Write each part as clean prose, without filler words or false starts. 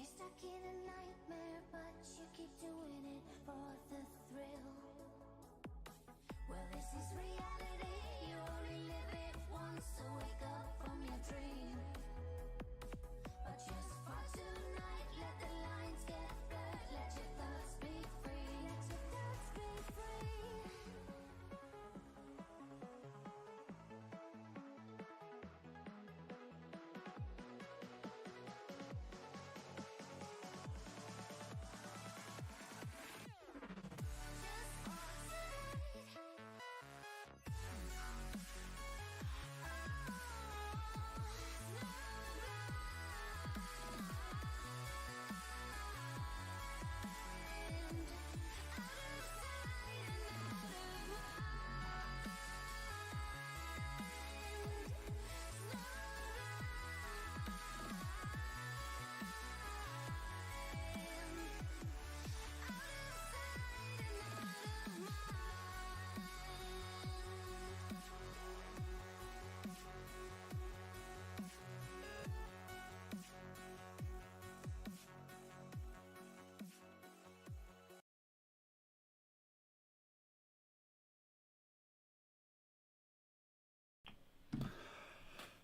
Stuck in a nightmare, but you keep doing it for the thrill. Well, this is reality, you only live it once, so wake up from your dream. But just for tonight, let the lines get blurred, let your thoughts be free, let your thoughts be free.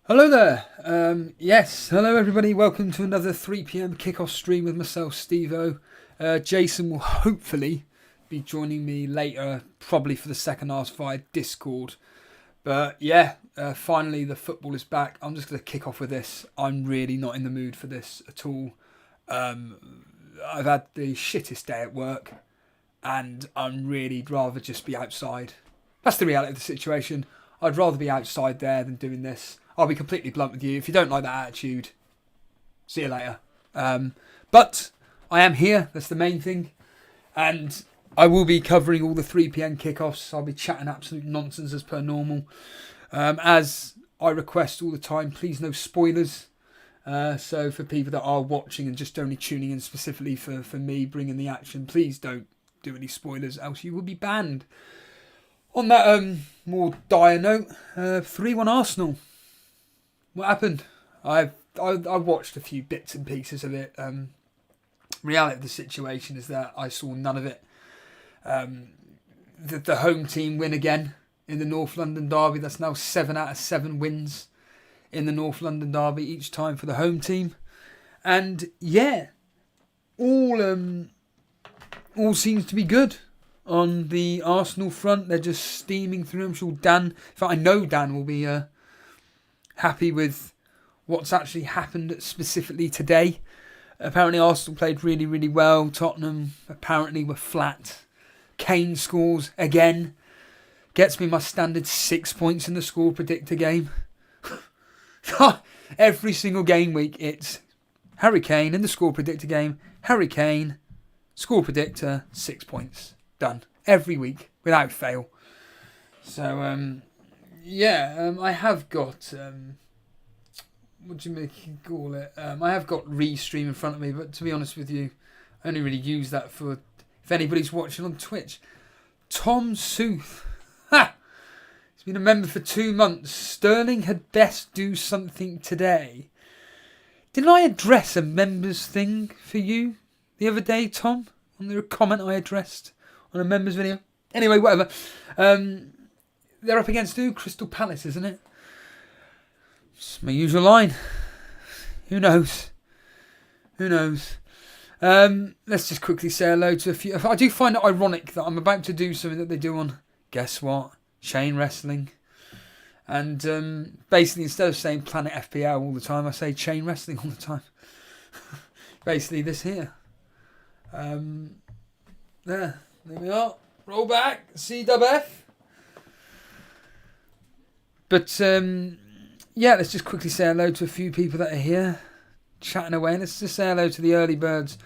Hello there. Yes, hello everybody. Welcome to another 3 p.m. kickoff stream with myself, Steve-O. Jason will hopefully be joining me later, probably for the second half via Discord. But yeah, finally the football is back. I'm just going to kick off with this. I'm really not in the mood for this at all. I've had the shittest day at work and I'm really rather just be outside. That's the reality of the situation. I'd rather be outside there than doing this. I'll be completely blunt with you. If you don't like that attitude, see you later. But I am here. That's the main thing. And I will be covering all the 3 p.m. kickoffs. I'll be chatting absolute nonsense as per normal. As I request all the time, please no spoilers. So for people that are watching and just only tuning in specifically for me bringing the action, please don't do any spoilers, else you will be banned. On that more dire note, 3-1 Arsenal. What happened? I watched a few bits and pieces of it. Reality of the situation is that I saw none of it. The home team win again in the North London derby. That's now 7 out of 7 wins in the North London derby each time for the home team. And yeah, all all seems to be good. On the Arsenal front, they're just steaming through. I'm sure Dan, in fact I know Dan will be happy with what's actually happened specifically today. Apparently Arsenal played really, really well. Tottenham apparently were flat. Kane scores again. Gets me my standard 6 points in the score predictor game. Every single game week it's Harry Kane in the score predictor game. Harry Kane, score predictor, 6 points. Done. Every week, without fail. So, I have got... what do you call it? I have got Restream in front of me, but to be honest with you, I only really use that for... If anybody's watching on Twitch. Tom Sooth. Ha! He's been a member for 2 months. Sterling had best do something today. Didn't I address a members thing for you the other day, Tom? On the comment I addressed on a members video. Anyway, whatever. They're up against who? Crystal Palace, isn't it? It's my usual line. Who knows? Who knows? Let's just quickly say hello to a few. I do find it ironic that I'm about to do something that they do on, guess what? Chain Wrestling. And basically, instead of saying Planet FPL all the time, I say Chain Wrestling all the time. Basically, this here. There we are. Roll back. CWF. But, let's just quickly say hello to a few people that are here. Chatting away. Let's just say hello to the early birds.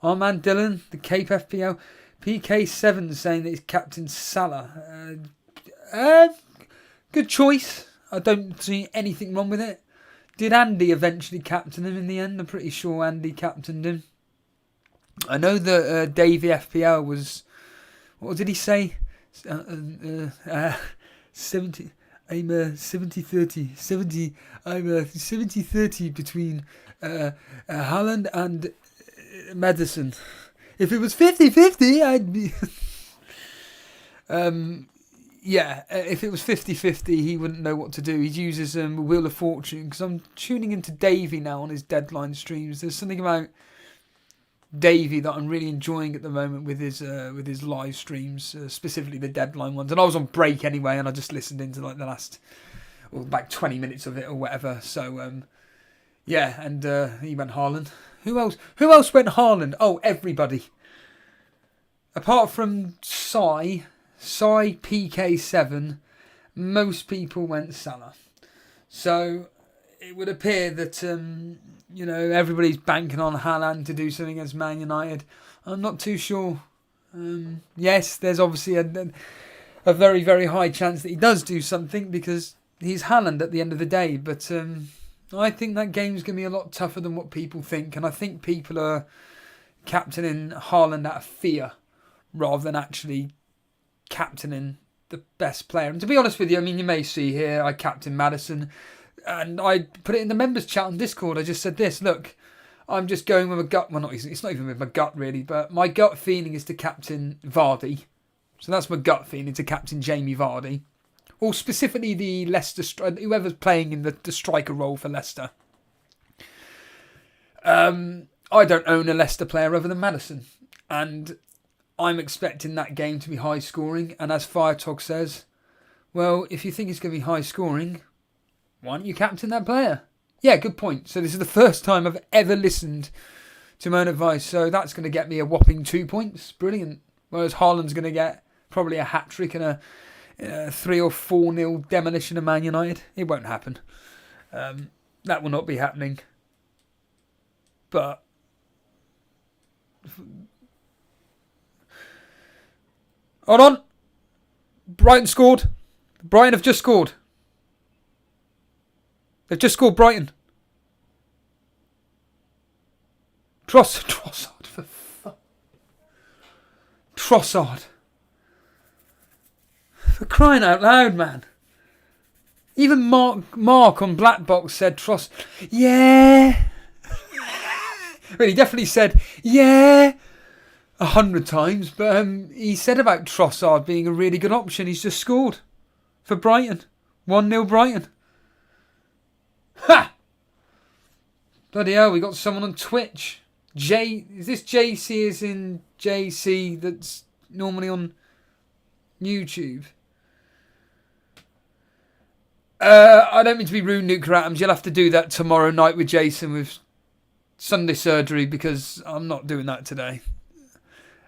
Our man Dylan, the Cape FPL. PK7 saying that he's Captain Salah. Good choice. I don't see anything wrong with it. Did Andy eventually captain him in the end? I'm pretty sure Andy captained him. I know that Davey FPL was... What did he say? 70... I'm 70-30. 70. I'm 70-30 between Haaland and Madison. If it was 50-50, I'd be... if it was 50-50, he wouldn't know what to do. He uses Wheel of Fortune, because I'm tuning into Davey now on his deadline streams. There's something about Davey that I'm really enjoying at the moment with his live streams, specifically the deadline ones. And I was on break anyway, and I just listened into like the last, about 20 minutes of it or whatever. So and he went Haaland. Who else? Who else went Haaland? Oh, everybody. Apart from Sai PK7, most people went Salah. So it would appear that everybody's banking on Haaland to do something against Man United. I'm not too sure. Yes, there's obviously a very, very high chance that he does do something because he's Haaland at the end of the day. But I think that game's going to be a lot tougher than what people think. And I think people are captaining Haaland out of fear rather than actually captaining the best player. And to be honest with you, I mean, you may see here, I captain Maddison. And I put it in the members chat on Discord. I just said this, look, I'm just going with my gut. Well, it's not even with my gut, really. But my gut feeling is to captain Vardy. So that's my gut feeling, to captain Jamie Vardy. Or specifically the Leicester, whoever's playing in the striker role for Leicester. I don't own a Leicester player other than Maddison. And I'm expecting that game to be high scoring. And as Firetog says, well, if you think it's going to be high scoring, why don't you captain that player? Yeah, good point. So this is the first time I've ever listened to my own advice. So that's going to get me a whopping 2 points. Brilliant. Whereas Haaland's going to get probably a hat-trick and a 3 or 4-0 demolition of Man United. It won't happen. That will not be happening. But hold on. Brighton scored. Brighton have just scored. They've just scored, Brighton. Trossard for fuck. Trossard. For crying out loud, man. Even Mark on Black Box said Tross. Yeah. Well, he definitely said yeah 100 times, but he said about Trossard being a really good option. He's just scored for Brighton. 1-0 Brighton. Ha! Bloody hell, we got someone on Twitch. Is this JC as in JC that's normally on YouTube? I don't mean to be rude, nuclear atoms. You'll have to do that tomorrow night with Jason with Sunday surgery, because I'm not doing that today.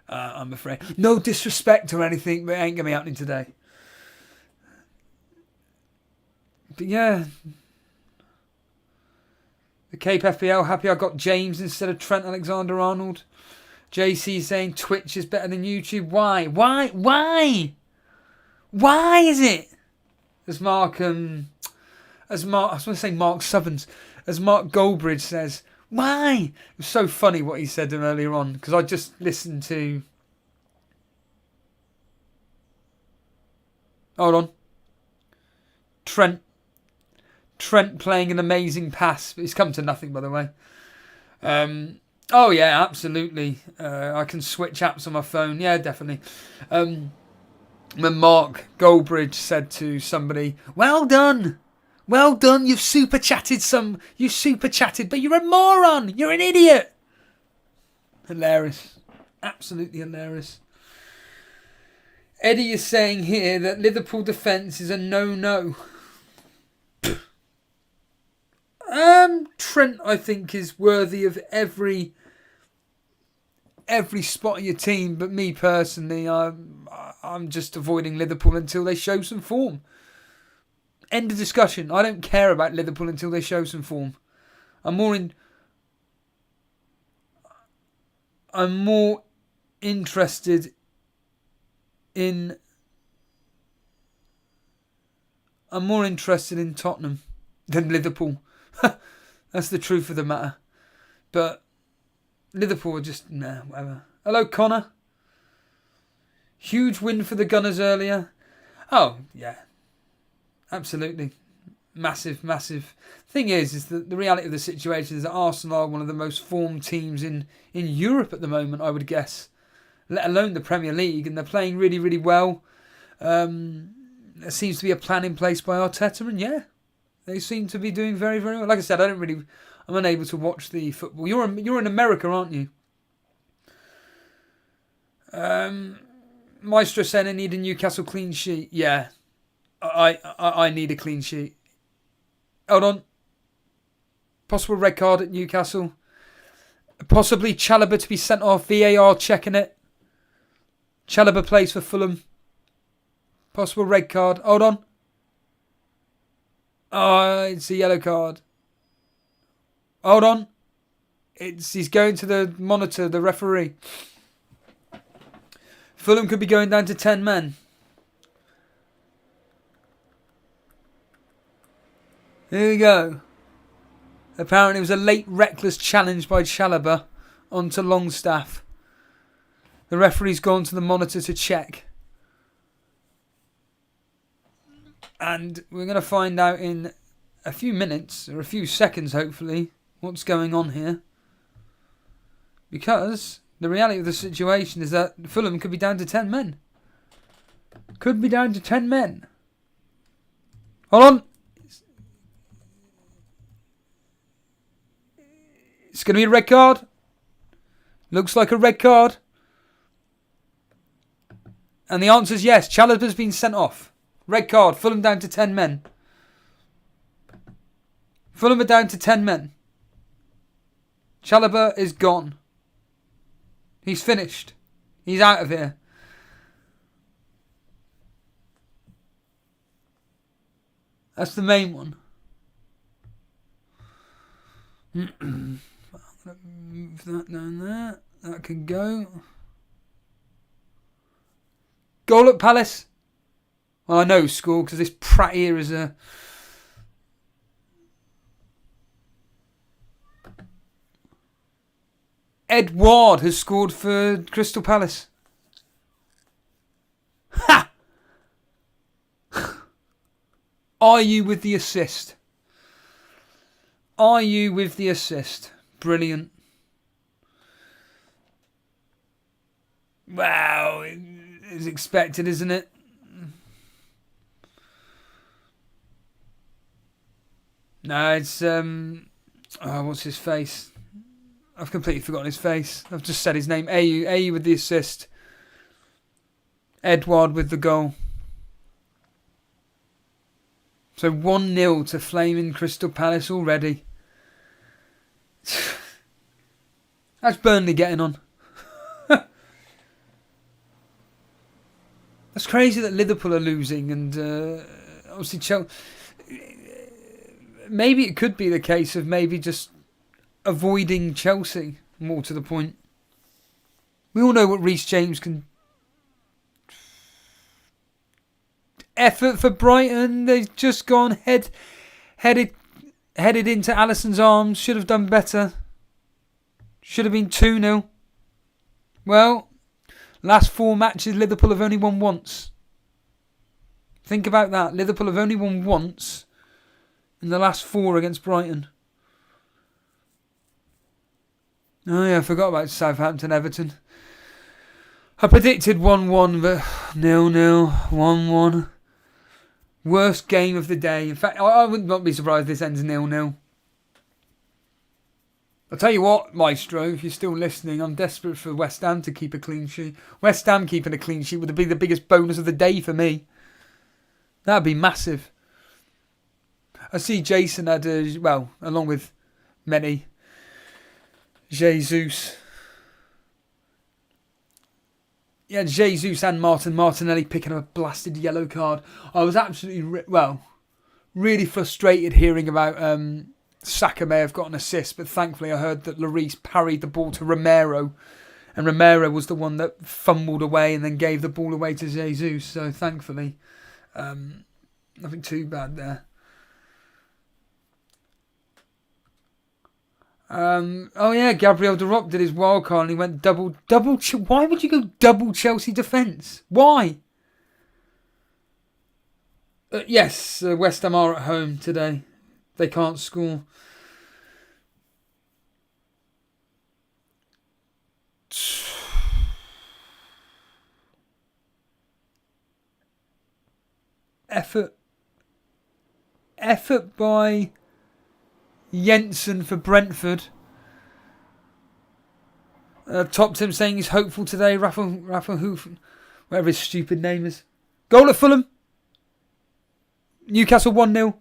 I'm afraid. No disrespect or anything, but it ain't going to be happening today. But yeah. The Cape FPL, happy I got James instead of Trent Alexander-Arnold. JC saying Twitch is better than YouTube. Why? Why is it? As Mark, I was going to say Mark Subbins, as Mark Goldbridge says, why? It was so funny what he said earlier on, because I just listened to... Hold on. Trent playing an amazing pass, but it's come to nothing, by the way. Oh yeah, absolutely. I can switch apps on my phone. Yeah, definitely. When Mark Goldbridge said to somebody, well done, you've super chatted, but you're a moron, you're an idiot. Hilarious. Absolutely hilarious. Eddie is saying here that Liverpool defence is a no-no. Trent, I think, is worthy of every spot in your team, but me personally, I'm just avoiding Liverpool until they show some form. End of discussion. I don't care about Liverpool until they show some form. I'm more interested in Tottenham than Liverpool. That's the truth of the matter. But Liverpool are just, whatever. Hello, Connor. Huge win for the Gunners earlier. Oh, yeah. Absolutely. Massive. Thing is that the reality of the situation is that Arsenal are one of the most formed teams in Europe at the moment, I would guess. Let alone the Premier League. And they're playing really, really well. There seems to be a plan in place by Arteta. And yeah, they seem to be doing very, very well. Like I said, I'm unable to watch the football. You're in America, aren't you? Maestro saying I need a Newcastle clean sheet. Yeah, I need a clean sheet. Hold on. Possible red card at Newcastle. Possibly Chalobah to be sent off. VAR checking it. Chalobah plays for Fulham. Possible red card. Hold on. Oh, it's a yellow card. Hold on. He's going to the monitor, the referee. Fulham could be going down to 10 men. Here we go. Apparently it was a late reckless challenge by Chalobah onto Longstaff. The referee's gone to the monitor to check. And we're going to find out in a few minutes, or a few seconds hopefully, what's going on here. Because the reality of the situation is that Fulham could be down to 10 men. Could be down to 10 men. Hold on. It's going to be a red card. Looks like a red card. And the answer is yes. Chalobah's been sent off. Red card. Fulham down to 10 men. Fulham are down to 10 men. Chalobah is gone. He's finished. He's out of here. That's the main one. I'm going to move that down there. That can go. Goal at Palace. Well, I know who scored because this prat here is a... Ed Ward has scored for Crystal Palace. Ha! Are you with the assist? Are you with the assist? Brilliant. Wow. It's expected, isn't it? No, it's... what's his face? I've completely forgotten his face. I've just said his name. AU with the assist. Edouard with the goal. So 1-0 to Flaming Crystal Palace already. How's Burnley getting on? That's crazy that Liverpool are losing and obviously Chelsea. Maybe it could be the case of maybe just avoiding Chelsea, more to the point. We all know what Reece James can. Effort for Brighton. They've just gone headed into Alisson's arms. Should have done better. Should have been 2-0. Well, last 4 matches Liverpool have only won once. Think about that. Liverpool have only won once in the last 4 against Brighton. Oh yeah, I forgot about Southampton Everton. I predicted 1-1, but 0-0, 1-1. Worst game of the day. In fact, I would not be surprised if this ends 0-0. I'll tell you what, Maestro, if you're still listening, I'm desperate for West Ham to keep a clean sheet. West Ham keeping a clean sheet would be the biggest bonus of the day for me. That'd be massive. I see Jason had, along with many, Jesus. Yeah, Jesus and Martinelli picking up a blasted yellow card. I was absolutely, really frustrated hearing about Saka may have got an assist, but thankfully I heard that Lloris parried the ball to Romero, and Romero was the one that fumbled away and then gave the ball away to Jesus. So thankfully, nothing too bad there. Gabriel Diop did his wild card and he went double. Why would you go double Chelsea defence? Why? Yes, West Ham are at home today. They can't score. Effort by Jensen for Brentford. Topped him saying he's hopeful today. Rafa Hoof, whatever his stupid name is. Goal at Fulham. Newcastle 1-0.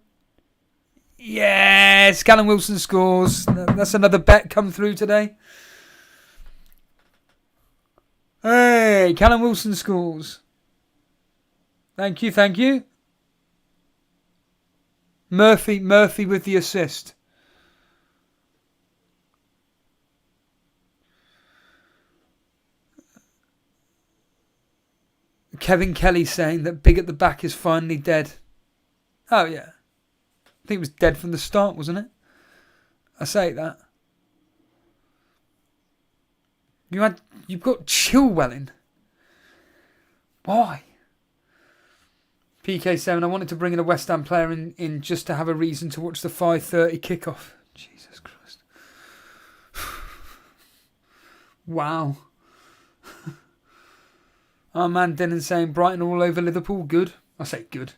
Yes, Callum Wilson scores. That's another bet come through today. Hey, Callum Wilson scores. Thank you. Murphy with the assist. Kevin Kelly saying that Big at the Back is finally dead. Oh yeah. I think it was dead from the start, wasn't it? I say that. You've got Chilwell in. Why? PK7, I wanted to bring in a West Ham player in just to have a reason to watch the 5:30 kickoff. Jesus Christ. Wow. Our man Dylan saying Brighton all over Liverpool. Good. I say good.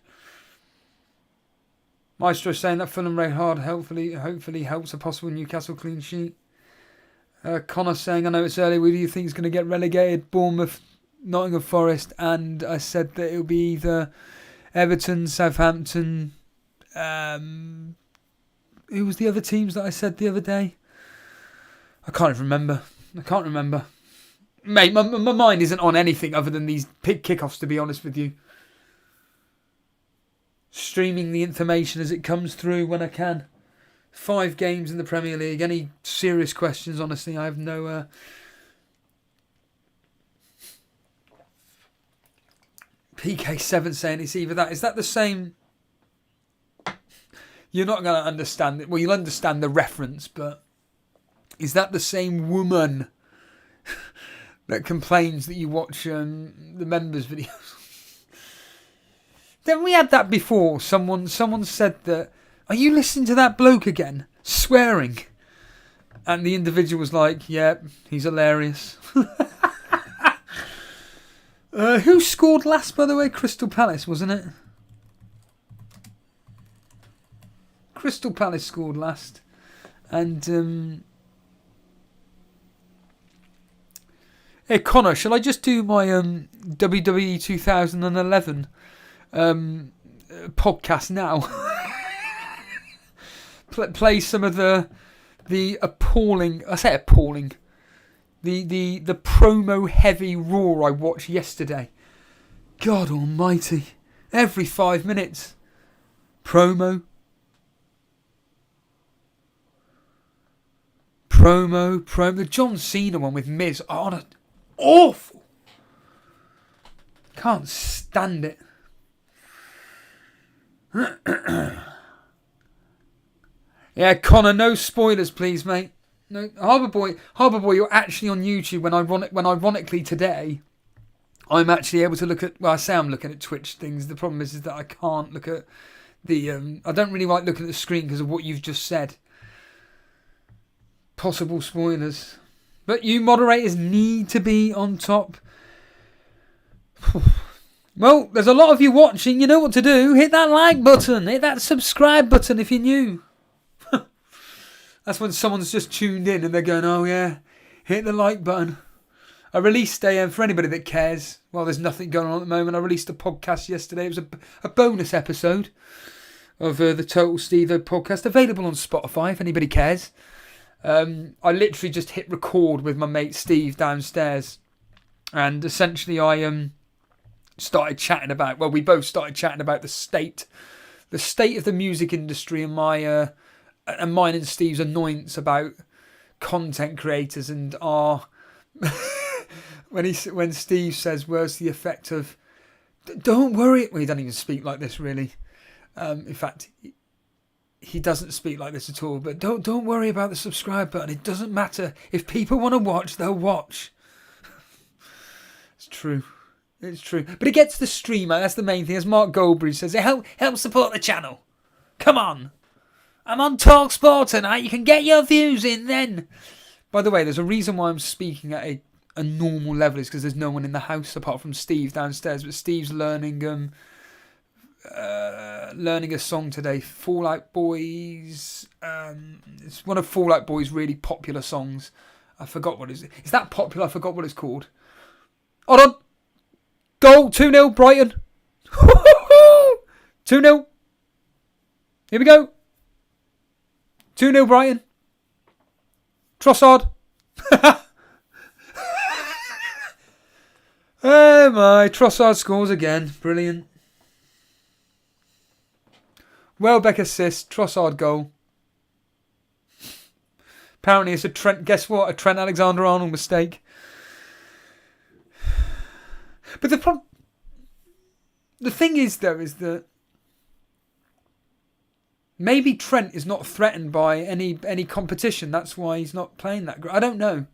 Maestro saying that Fulham rate hard hopefully helps a possible Newcastle clean sheet. Connor saying, I know it's early, who do you think is going to get relegated? Bournemouth, Nottingham Forest, and I said that it'll be either Everton, Southampton. Who was the other teams that I said the other day? I can't remember. Mate, my mind isn't on anything other than these kickoffs, to be honest with you. Streaming the information as it comes through when I can. 5 games in the Premier League. Any serious questions, honestly, I have no... PK7 saying it's either that. Is that the same... You're not going to understand it. Well, you'll understand the reference, but... Is that the same woman that complains that you watch the members' videos? Then we had that before. Someone said that, are you listening to that bloke again? Swearing. And the individual was like, yeah, he's hilarious. Who scored last, by the way? Crystal Palace, wasn't it? Crystal Palace scored last. And Hey Connor, shall I just do my WWE 2011 podcast now? Play some of the appalling. I say appalling. The promo heavy Raw I watched yesterday. God Almighty! Every 5 minutes, promo. The John Cena one with Miz. Oh, awful. Can't stand it. Yeah, Connor, no spoilers, please, mate. No, Harbour Boy, you're actually on YouTube. When ironically today, I'm actually able to look at. Well, I say I'm looking at Twitch things. The problem is that I can't look at the. I don't really like looking at the screen because of what you've just said. Possible spoilers, but you moderators need to be on top. Well, there's a lot of you watching. You know what to do. Hit that like button. Hit that subscribe button if you're new. That's when someone's just tuned in and they're going, oh yeah, hit the like button. I released for anybody that cares, well, there's nothing going on at the moment. I released a podcast yesterday. It was a bonus episode of the Total Stevo podcast, available on Spotify if anybody cares. I literally just hit record with my mate Steve downstairs, and essentially I started chatting about. Well, we both started chatting about the state of the music industry, and mine and Steve's annoyance about content creators and our. when Steve says, "Where's the effect of?" Don't worry. Well, he doesn't even speak like this, really. In fact. He doesn't speak like this at all, but don't worry about the subscribe button. It doesn't matter. If people want to watch, they'll watch. It's true. But it gets the streamer. That's the main thing. As Mark Goldbridge says, it helps support the channel. Come on. I'm on TalkSport tonight. You can get your views in then. By the way, there's a reason why I'm speaking at a normal level. Is because there's no one in the house apart from Steve downstairs. But Steve's learning a song today, Fall Out Boy's. It's one of Fall Out Boy's really popular songs. I forgot what it is. Is that popular? I forgot what it's called. Hold on. Goal 2-0 Brighton. 2-0. Here we go. 2-0 Brighton. Trossard. Oh my, Trossard scores again. Brilliant. Welbeck assist, Trossard goal. Apparently it's a Trent. Guess what? A Trent Alexander-Arnold mistake. But the thing is, though, is that maybe Trent is not threatened by any competition. That's why he's not playing that great. I don't know.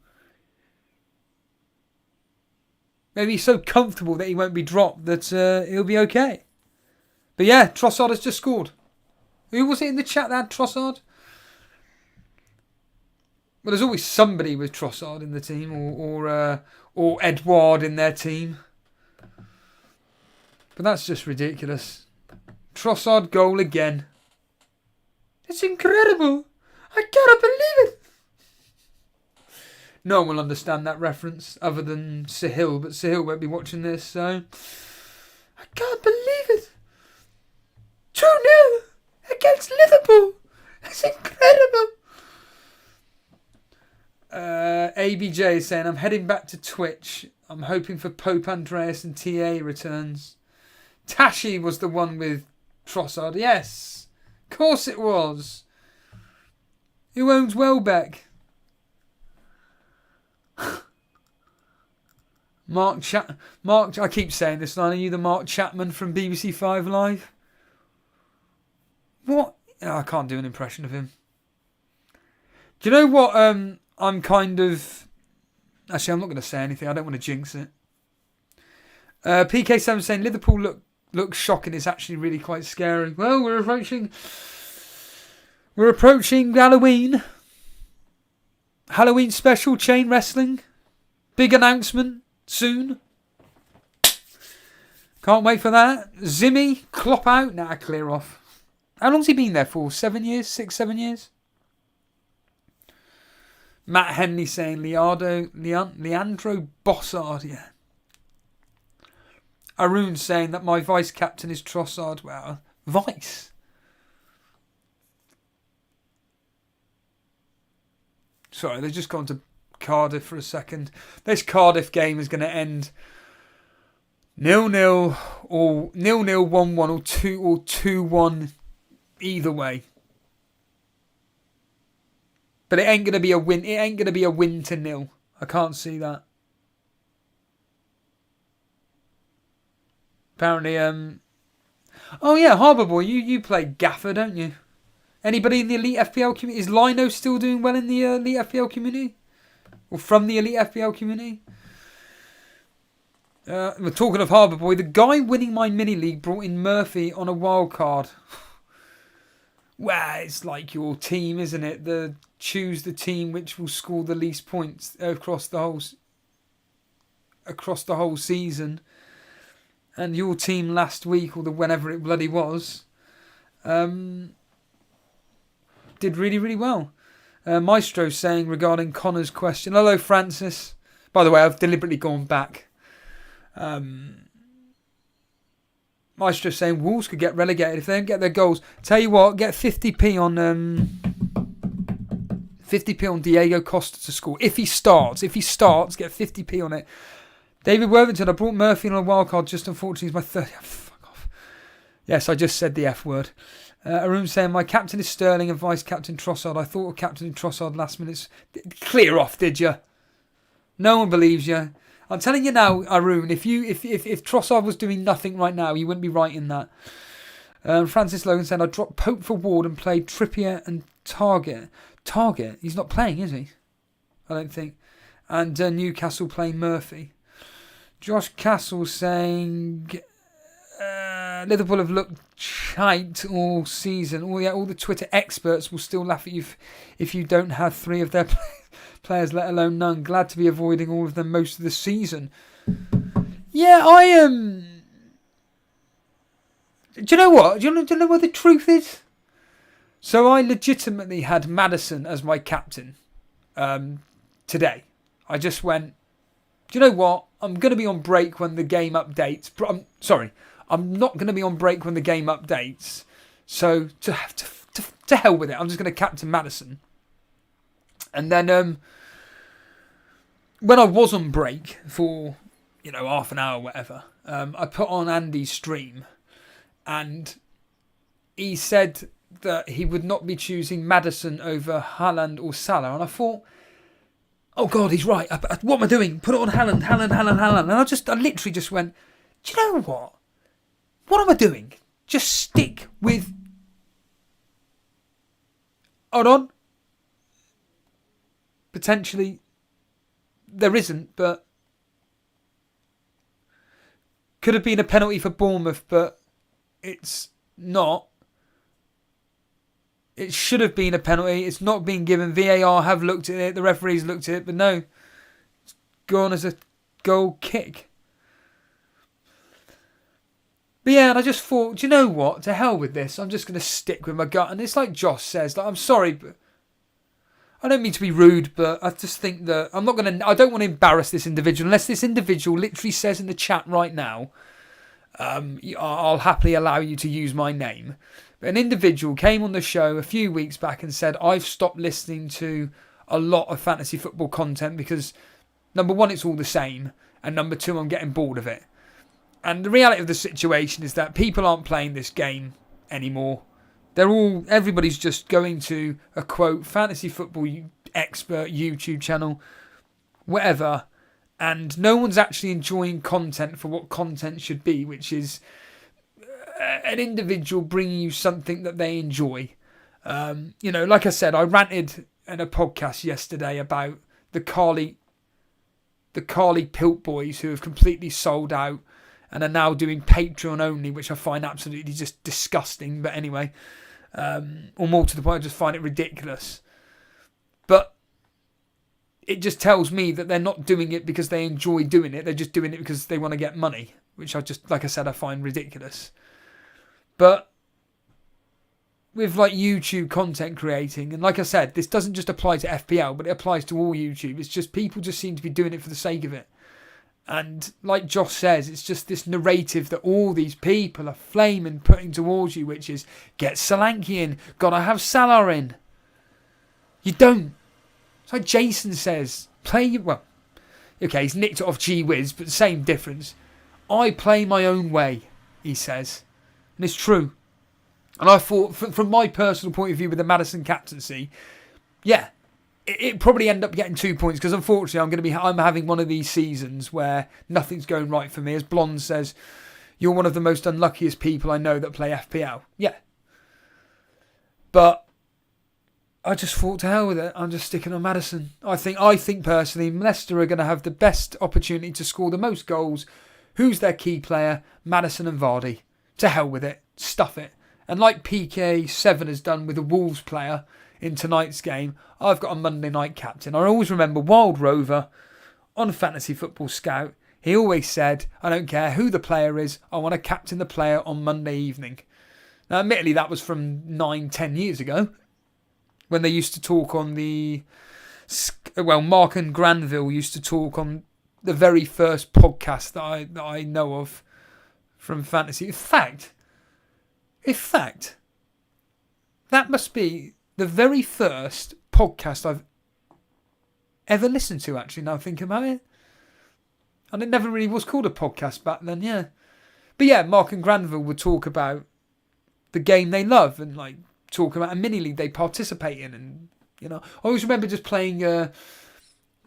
Maybe he's so comfortable that he won't be dropped that he'll be okay. But yeah, Trossard has just scored. Who was it in the chat that had Trossard? Well, there's always somebody with Trossard in the team, or Edouard in their team. But that's just ridiculous. Trossard goal again. It's incredible. I cannot believe it. No one will understand that reference other than Sahil, but Sahil won't be watching this, so I can't believe it. 2-0 against Liverpool. That's incredible. ABJ is saying, I'm heading back to Twitch. I'm hoping for Pope Andreas and TA returns. Tashi was the one with Trossard. Yes, of course it was. Who owns Welbeck? Mark, I keep saying this line. Are you the Mark Chapman from BBC 5 Live? What? Oh, I can't do an impression of him. Do you know what? I'm kind of. Actually, I'm not going to say anything. I don't want to jinx it. PK7 saying Liverpool look shocking. It's actually really quite scary. Well, we're approaching Halloween. Halloween special chain wrestling. Big announcement soon. Can't wait for that. Zimmy, Klopp out. Nah, clear off. How long's he been there for? 7 years? 6, 7 years? Matt Henley saying Leandro Bossard, yeah. Arun saying that my vice captain is Trossard. Wow. Vice? Sorry, they've just gone to Cardiff for a second. This Cardiff game is going to end 0-0 or 0-0, 1-1 or 2-1 either way. But it ain't going to be a win. It ain't going to be a win to 0. I can't see that. Apparently, oh yeah, Harbour Boy, you play Gaffer, don't you? Anybody in the Elite FPL community? Is Lino still doing well in the Elite FPL community? Or from the Elite FPL community? We're talking of Harbour Boy. The guy winning my mini league brought in Murphy on a wild card. Well, it's like your team, isn't it? Choose the team which will score the least points across the whole season. And your team last week, or whenever it bloody was, did really, really well. Maestro saying regarding Connor's question. Hello, Francis. By the way, I've deliberately gone back. Maestro saying Wolves could get relegated if they don't get their goals. Tell you what, get 50p on 50p on Diego Costa to score. If he starts, get 50p on it. David Worthington, I brought Murphy on a wildcard, just unfortunately he's my 30. Oh, fuck off. Yes, I just said the F word. Arun saying, my captain is Sterling and vice captain Trossard. I thought of captain Trossard last minute. Clear off, did you? No one believes you. I'm telling you now, Arun, if Trossard was doing nothing right now, you wouldn't be writing that. Francis Logan said, I dropped Pope for Ward and played Trippier and Target. Target? He's not playing, is he? I don't think. And Newcastle playing Murphy. Josh Castle saying Liverpool have looked shite all season. All the Twitter experts will still laugh at you if you don't have 3 of their players, let alone none. Glad to be avoiding all of them most of the season. Yeah, I am. Do you know what? Do you know what the truth is? So I legitimately had Maddison as my captain today. I just went, do you know what? I'm going to be on break when the game updates. I'm not going to be on break when the game updates. So to hell with it. I'm just going to captain Maddison. And then when I was on break for, half an hour or whatever, I put on Andy's stream and he said that he would not be choosing Maddison over Haaland or Salah. And I thought, oh God, he's right. What am I doing? Put it on Haaland. And I literally just went, do you know what? What am I doing? Just stick with... Hold on. Potentially, there isn't, but... Could have been a penalty for Bournemouth, but it's not. It should have been a penalty. It's not been given. VAR have looked at it. The referees looked at it. But no. It's gone as a goal kick. But yeah, and I just thought, do you know what? To hell with this. I'm just going to stick with my gut. And it's like Josh says. I'm sorry, but I don't mean to be rude, but I just think that I don't want to embarrass this individual. Unless this individual literally says in the chat right now, I'll happily allow you to use my name. An individual came on the show a few weeks back and said, I've stopped listening to a lot of fantasy football content because, number one, it's all the same. And number two, I'm getting bored of it. And the reality of the situation is that people aren't playing this game anymore. Everybody's just going to a quote, fantasy football expert YouTube channel, whatever. And no one's actually enjoying content for what content should be, which is an individual bringing you something that they enjoy. Like I said, I ranted in a podcast yesterday about the Carly Pilt boys who have completely sold out and are now doing Patreon only, which I find absolutely just disgusting. But anyway, or more to the point, I just find it ridiculous. But it just tells me that they're not doing it because they enjoy doing it. They're just doing it because they want to get money, which I find ridiculous. But with like YouTube content creating, and like I said, this doesn't just apply to FPL, but it applies to all YouTube. It's just people just seem to be doing it for the sake of it. And like Josh says, it's just this narrative that all these people are flaming putting towards you, which is get Solanke in, gotta have Salah in. You don't. It's like Jason says, well, okay, he's nicked it off GWiz, but the same difference. I play my own way, he says. And it's true. And I thought, from my personal point of view with the Maddison captaincy, yeah, it probably end up getting 2 points because unfortunately I'm having one of these seasons where nothing's going right for me. As Blonde says, you're one of the most unluckiest people I know that play FPL. Yeah. But I just thought to hell with it. I'm just sticking on Maddison. I think personally Leicester are going to have the best opportunity to score the most goals. Who's their key player? Maddison and Vardy. To hell with it. Stuff it. And like PK7 has done with the Wolves player in tonight's game, I've got a Monday night captain. I always remember Wild Rover on Fantasy Football Scout. He always said, I don't care who the player is, I want to captain the player on Monday evening. Now, admittedly, that was from 9-10 years ago when they used to talk on the... Well, Mark and Granville used to talk on the very first podcast that I know of from Fantasy. In fact, that must be the very first podcast I've ever listened to, actually, now thinking about it. And it never really was called a podcast back then, yeah. But yeah, Mark and Granville would talk about the game they love and like talk about a mini league they participate in. And, you know, I always remember just playing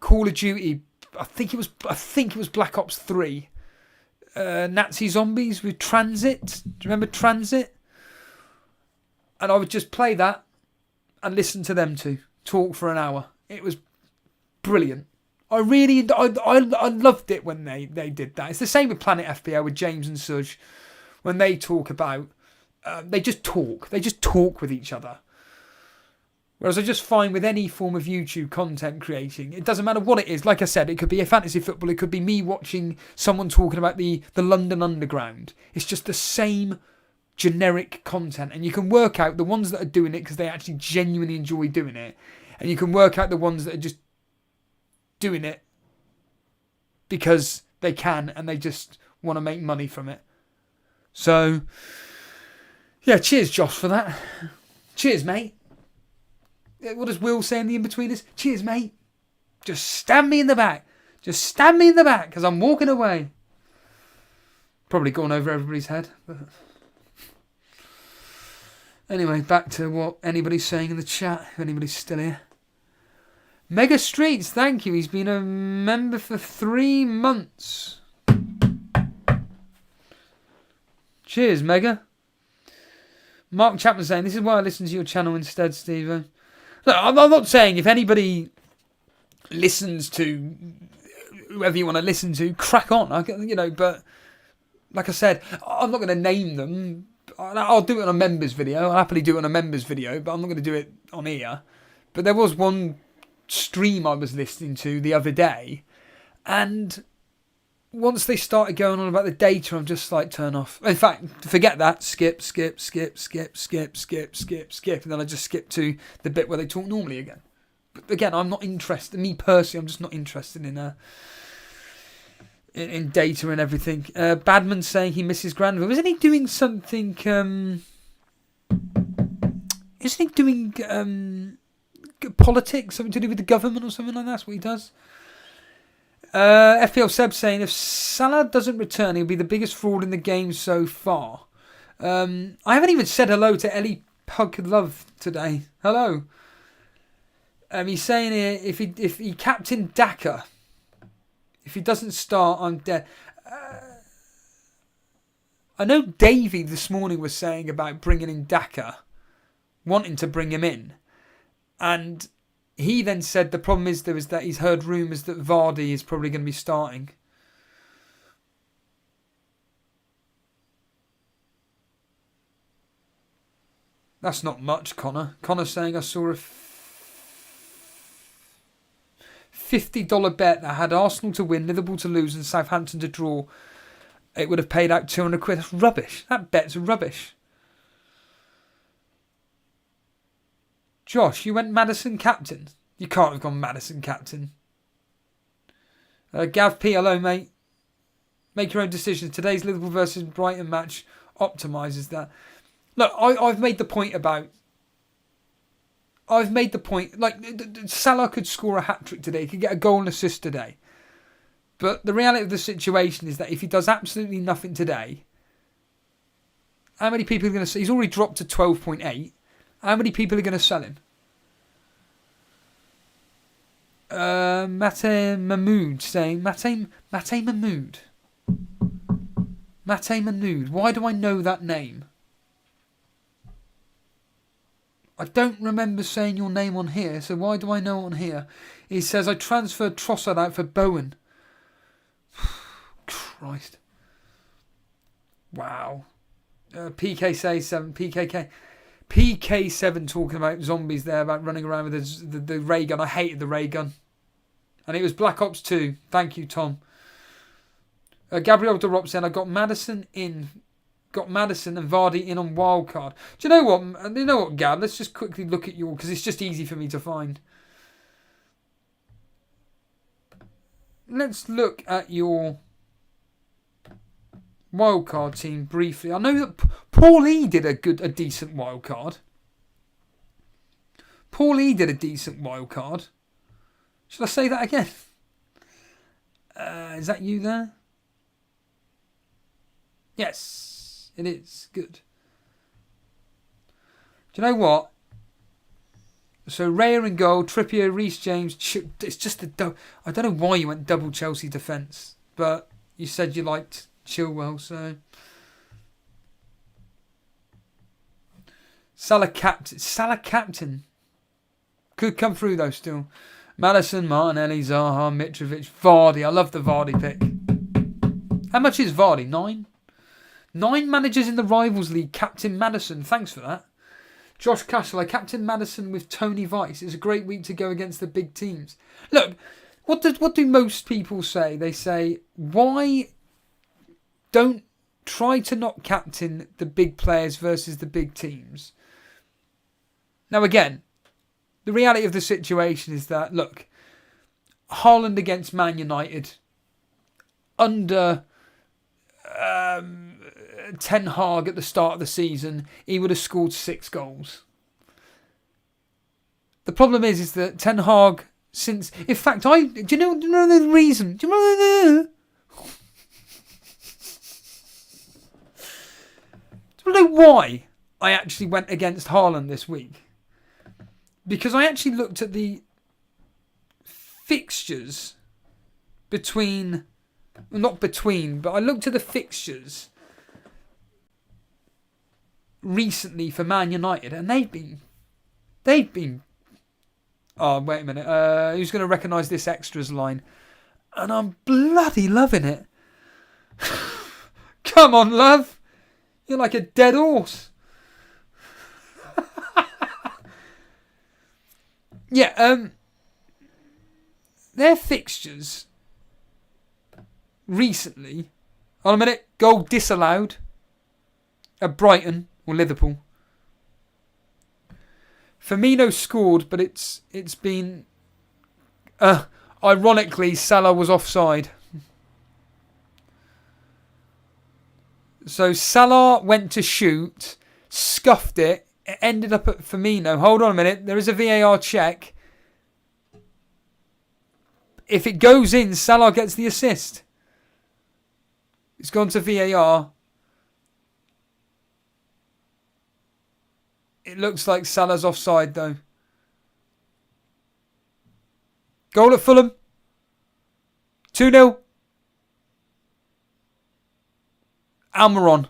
Call of Duty. I think it was Black Ops 3. Nazi Zombies with Transit. Do you remember Transit? And I would just play that and listen to them two talk for an hour. It was brilliant. I loved it when they did that. It's the same with Planet FPL with James and Suj. When they talk about, they just talk. They just talk with each other. Whereas I just find with any form of YouTube content creating, it doesn't matter what it is. Like I said, it could be a fantasy football. It could be me watching someone talking about the London Underground. It's just the same generic content. And you can work out the ones that are doing it because they actually genuinely enjoy doing it. And you can work out the ones that are just doing it because they can and they just want to make money from it. So, yeah, cheers, Josh, for that. Cheers, mate. What does Will say in the in-betweeners? Cheers, mate. Just stab me in the back. Just stab me in the back because I'm walking away. Probably gone over everybody's head. But anyway, back to what anybody's saying in the chat, if anybody's still here. Mega Streets, thank you. He's been a member for 3 months. Cheers, Mega. Mark Chapman saying, this is why I listen to your channel instead, Steve. Look, I'm not saying if anybody listens to whoever you want to listen to, crack on. But like I said, I'm not going to name them. I'll do it on a members video. I'll happily do it on a members video, but I'm not going to do it on here. But there was one stream I was listening to the other day, and once they started going on about the data, I'm just like, turn off. In fact, forget that. Skip, and then I just skip to the bit where they talk normally again. But again, I'm not interested. Me personally, I'm just not interested in data and everything. Badman's saying he misses Granville. Isn't he doing something? Isn't he doing politics, something to do with the government or something like that? That's what he does. FPL Seb saying, if Salah doesn't return, he'll be the biggest fraud in the game so far. I haven't even said hello to Ellie Pug Love today. Hello. He's saying here, if he captain Daka, if he doesn't start, I'm dead. I know Davey this morning was saying about bringing in Daka, wanting to bring him in. And he then said the problem is that he's heard rumours that Vardy is probably going to be starting. That's not much, Connor. Connor's saying I saw a $50 bet that had Arsenal to win, Liverpool to lose and Southampton to draw. It would have paid out £200. That's rubbish. That bet's rubbish. Josh, you went Maddison captain. You can't have gone Maddison captain. Gav P, hello mate. Make your own decisions. Today's Liverpool versus Brighton match optimises that. Look, I've made the point about... like, Salah could score a hat-trick today. He could get a goal and assist today. But the reality of the situation is that if he does absolutely nothing today, how many people are going to say... He's already dropped to 12.8. How many people are going to sell him? Mate Mahmood saying... Mate Mahmood. Mate Mahmood. Why do I know that name? I don't remember saying your name on here, so why do I know it on here? He says, I transferred Trossard out for Bowen. Christ. Wow. PK7 talking about zombies there, about running around with the ray gun. I hated the ray gun. And it was Black Ops 2. Thank you, Tom. Gabriel de Rop saying, I got Maddison and Vardy in on wildcard. Do you know what, Gab? Let's just quickly look at your... because it's just easy for me to find. Let's look at your wildcard team briefly. I know that Paul E did a decent wildcard. Paul E did a decent wildcard. Should I say that again? Is that you there? Yes, it is. Good. Do you know what? So Raya in goal, Trippier, Reece James. It's just I don't know why you went double Chelsea defence, but you said you liked Chilwell, so Salah captain could come through though still. Maddison, Martinelli, Zaha, Mitrovic, Vardy. I love the Vardy pick. How much is Vardy? 9? 9 managers in the Rivals League. Captain Maddison. Thanks for that. Josh Castle. I captain Maddison with Tony Vice. It's a great week to go against the big teams. Look, what do most people say? They say, why don't try to not captain the big players versus the big teams? Now again, the reality of the situation is that, look, Haaland against Man United, under Ten Hag at the start of the season, he would have scored 6 goals. The problem is that Ten Hag, since... In fact, do you know the reason? Do you know why I actually went against Haaland this week? Because I actually looked at the fixtures but I looked at the fixtures recently for Man United, and they've been. Oh, wait a minute. Who's going to recognise this extras line? And I'm bloody loving it. Come on, love. You're like a dead horse. Yeah, their fixtures recently... Hold on a minute. Goal disallowed at Brighton or Liverpool. Firmino scored, but it's been... ironically, Salah was offside. So Salah went to shoot, scuffed it. It ended up at Firmino. Hold on a minute. There is a VAR check. If it goes in, Salah gets the assist. It's gone to VAR. It looks like Salah's offside though. Goal at Fulham. 2-0. Almiron.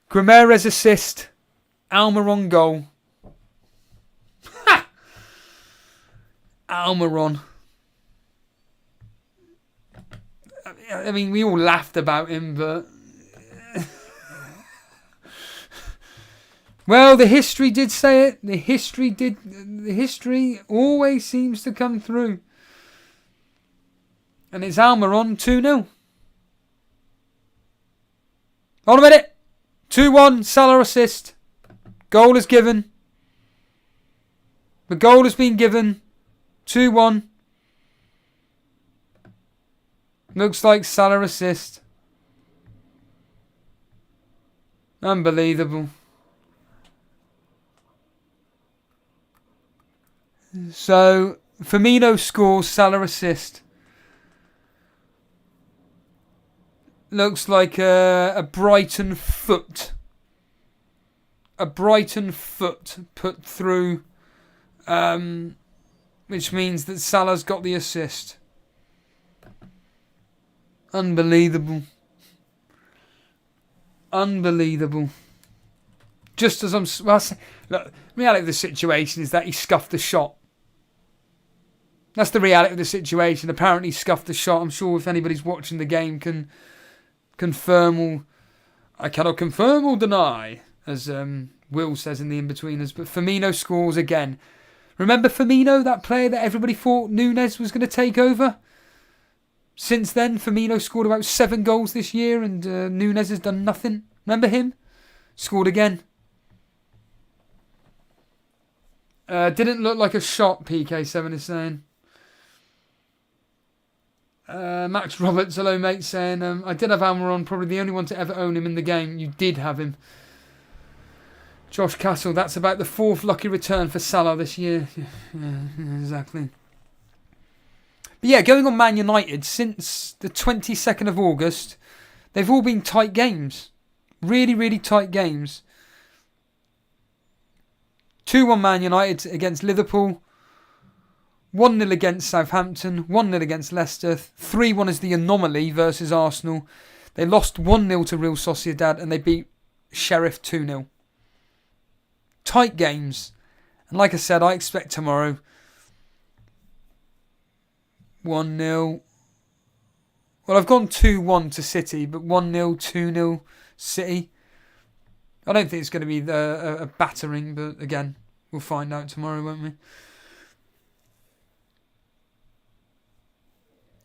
Guimaraes assist. Almiron goal. Almiron. I mean, we all laughed about him, but... well, the history did say it. The history always seems to come through. And it's Almiron 2-0. Hold a minute. 2-1, Salah assist. Goal is given. The goal has been given. 2-1. Looks like Salah assist. Unbelievable. So, Firmino scores, Salah assist. Looks like a Brighton foot. A Brighton foot put through, which means that Salah's got the assist. Unbelievable. Unbelievable. Just as I'm... Well, look, the reality of the situation is that he scuffed the shot. That's the reality of the situation. Apparently he scuffed the shot. I'm sure if anybody's watching the game can confirm or... I cannot confirm or deny, as Will says in the in-betweeners. But Firmino scores again. Remember Firmino, that player that everybody thought Núñez was going to take over? Since then, Firmino scored about 7 goals this year and Núñez has done nothing. Remember him? Scored again. Didn't look like a shot, PK7 is saying. Max Roberts, hello mate, saying, I did have Almiron, probably the only one to ever own him in the game. You did have him. Josh Castle, that's about the 4th lucky return for Salah this year. Yeah, exactly. But yeah, going on Man United, since the 22nd of August, they've all been tight games. Really, really tight games. 2-1 Man United against Liverpool. 1-0 against Southampton. 1-0 against Leicester. 3-1 is the anomaly versus Arsenal. They lost 1-0 to Real Sociedad and they beat Sheriff 2-0. Tight games. And like I said, I expect tomorrow 1-0. Well, I've gone 2-1 to City, but 1-0, 2-0 City. I don't think it's going to be a battering, but again, we'll find out tomorrow, won't we?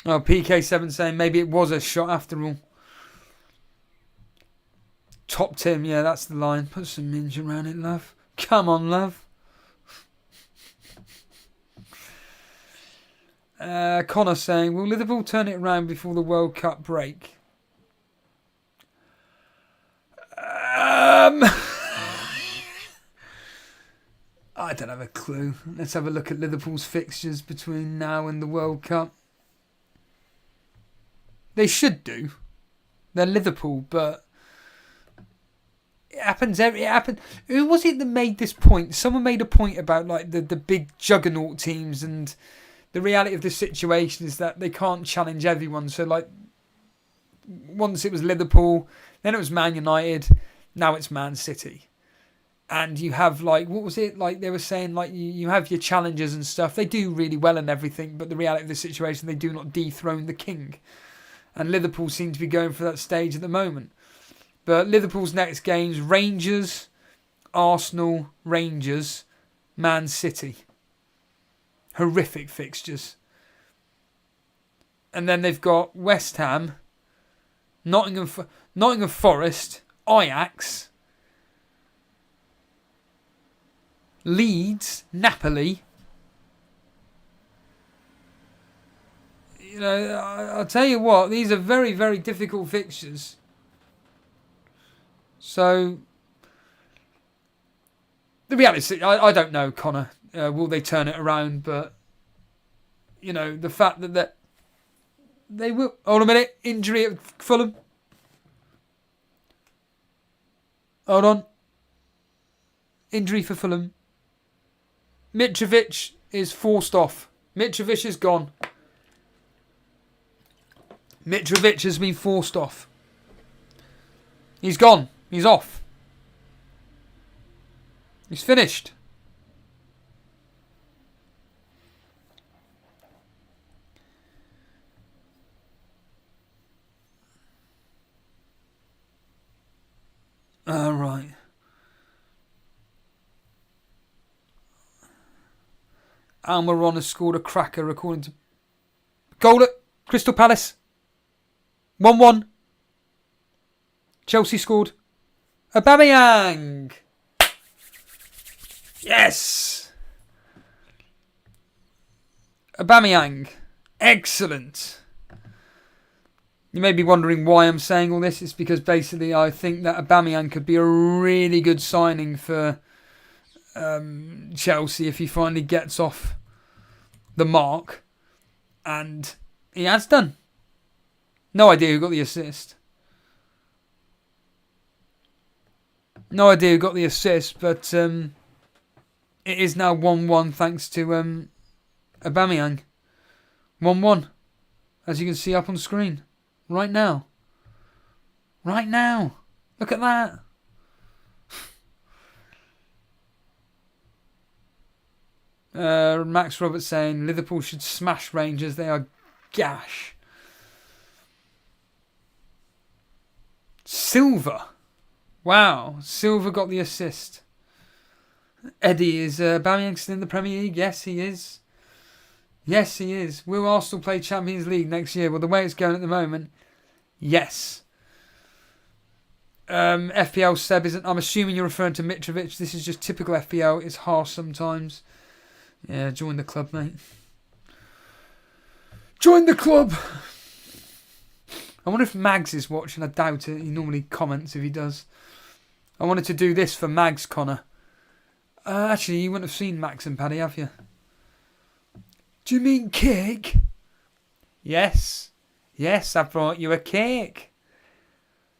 Oh, PK7 saying maybe it was a shot after all. Top Tim, yeah, that's the line. Put some minge around it, love. Come on, love. Connor saying, will Liverpool turn it around before the World Cup break? I don't have a clue. Let's have a look at Liverpool's fixtures between now and the World Cup. They should do. They're Liverpool, but it happens. Who was it that made this point? Someone made a point about like the big juggernaut teams, and the reality of the situation is that they can't challenge everyone. So like, once it was Liverpool, then it was Man United, now it's Man City. And you have like, what was it? Like they were saying, like you have your challengers and stuff. They do really well and everything, but the reality of the situation, they do not dethrone the king. And Liverpool seem to be going for that stage at the moment. But Liverpool's next games, Rangers, Arsenal, Rangers, Man City. Horrific fixtures. And then they've got West Ham, Nottingham Forest, Ajax, Leeds, Napoli. You know, I'll tell you what, these are very, very difficult fixtures. So, the reality is, I don't know, Connor. Will they turn it around? But, you know, the fact that they will... Hold a minute. Injury at Fulham. Hold on. Injury for Fulham. Mitrovic is forced off. Mitrovic is gone. Mitrovic has been forced off. He's gone. He's off. He's finished. Right. Almiron has scored a cracker according to... Goal at Crystal Palace. 1-1. Chelsea scored. Aubameyang. Yes! Aubameyang. Excellent. You may be wondering why I'm saying all this. It's because basically I think that Aubameyang could be a really good signing for Chelsea if he finally gets off the mark. And he has done. No idea who got the assist. No idea who got the assist, but it is now 1-1 thanks to Aubameyang. 1-1. As you can see up on screen. Right now. Right now. Look at that. Max Roberts saying Liverpool should smash Rangers. They are gash. Silva. Wow. Silva got the assist. Eddie, is Aubameyang still in the Premier League? Yes, he is. Yes, he is. Will Arsenal play Champions League next year? Well, the way it's going at the moment, yes. FPL Seb isn't. I'm assuming you're referring to Mitrovic. This is just typical FPL. It's harsh sometimes. Yeah, join the club, mate. Join the club. I wonder if Mags is watching. I doubt it. He normally comments if he does. I wanted to do this for Mags, Connor. Actually, you wouldn't have seen Max and Paddy, have you? Do you mean cake? Yes. Yes, I brought you a cake.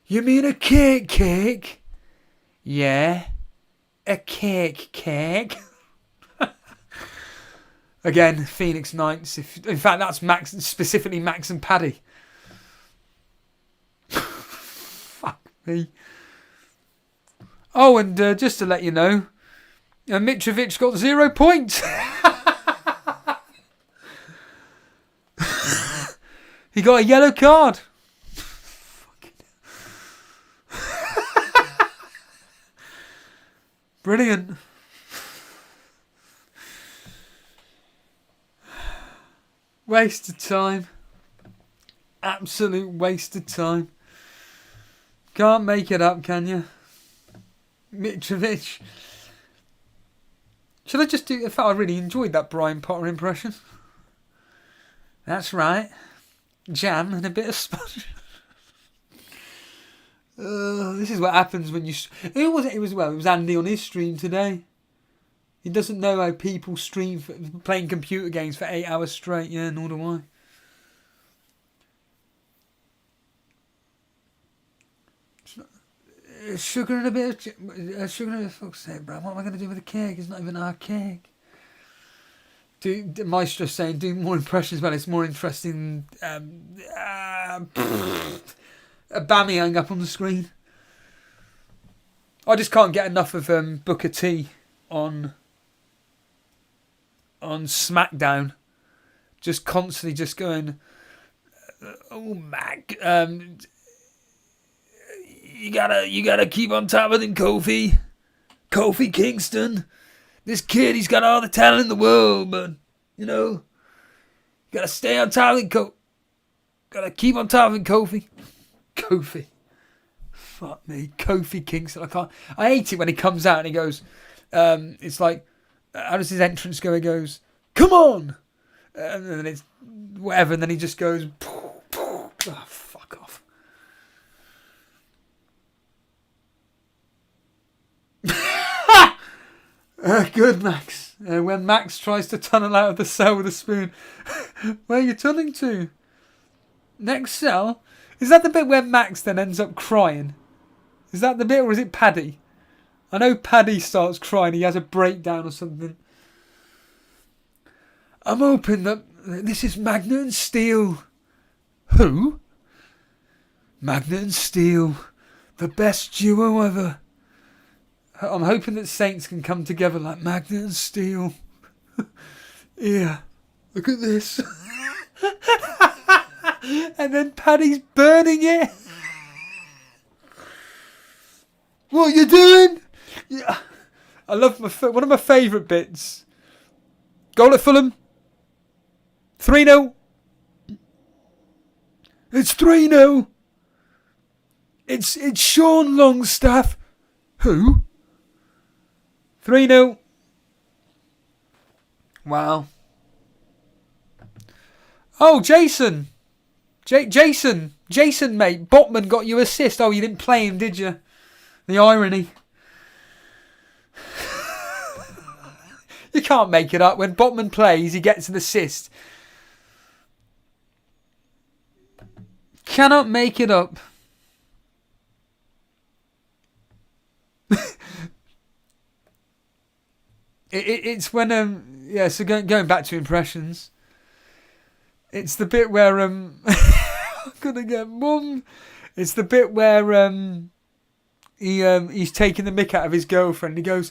You mean a cake? Yeah. A cake. Again, Phoenix Knights. In fact, that's Max, specifically Max and Paddy. Fuck me. Oh, and just to let you know, Mitrovic got 0 points. He got a yellow card. Brilliant. Waste of time. Absolute waste of time. Can't make it up, can you? Mitrovic. Should I just do... In fact, I really enjoyed that Brian Potter impression. That's right. Jam and a bit of sponge. This is what happens when you... Who was it? It was Andy on his stream today. He doesn't know how people stream for playing computer games for 8 hours straight. Yeah, nor do I. Sugar and a bit of... sugar and a... Fuck's sake, bro. What am I going to do with a cake? It's not even our cake. Maestro's saying, do more impressions, but it's more interesting. Aubameyang up on the screen. I just can't get enough of Booker T on SmackDown. Just constantly just going, oh, Mac, you gotta keep on top of him, Kofi Kingston. This kid, he's got all the talent in the world, but, you know, you gotta stay on top of him, gotta keep on top of him, Kofi. Fuck me. Kofi Kingston. I hate it when he comes out and he goes, it's like, how does his entrance go? He goes, come on! And then it's whatever, and then he just goes, oh, fuck off. Good, Max. When Max tries to tunnel out of the cell with a spoon. Where are you tunneling to? Next cell? Is that the bit where Max then ends up crying? Is that the bit, or is it Paddy? I know Paddy starts crying. He has a breakdown or something. I'm hoping that this is Magnet and Steel. Who? Magnet and Steel. The best duo ever. I'm hoping that Saints can come together like Magnet and Steel. Yeah, look at this. And then Paddy's burning it. What are you doing? Yeah. I love one of my favourite bits. Goal at Fulham. 3-0. It's 3-0. It's Sean Longstaff. Who? 3-0. Wow. Oh, Jason, mate. Botman got you assist. Oh, you didn't play him, did you? The irony. You can't make it up. When Botman plays, he gets an assist. Cannot make it up. It's when so going back to impressions. It's the bit where I'm gonna get mum. It's the bit where he's taking the mick out of his girlfriend. He goes,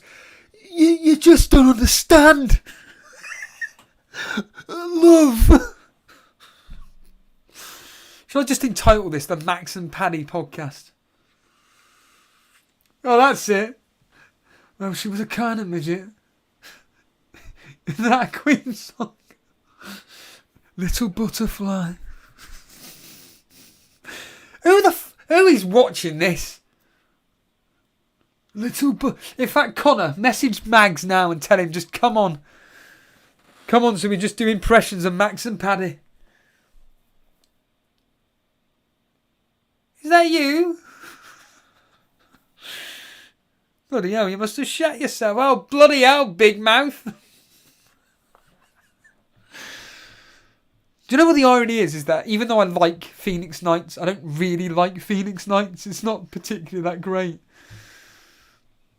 "You just don't understand, love." Shall I just entitle this the Max and Paddy podcast? Oh, that's it. Well, she was a kind of midget. Isn't that a Queen song? Little butterfly. Who is watching this? In fact, Connor, message Mags now and tell him just come on. Come on, so we just do impressions of Max and Paddy. Is that you? Bloody hell, you must have shat yourself. Oh, bloody hell, big mouth. Do you know what the irony is that even though I like Phoenix Knights, I don't really like Phoenix Knights. It's not particularly that great.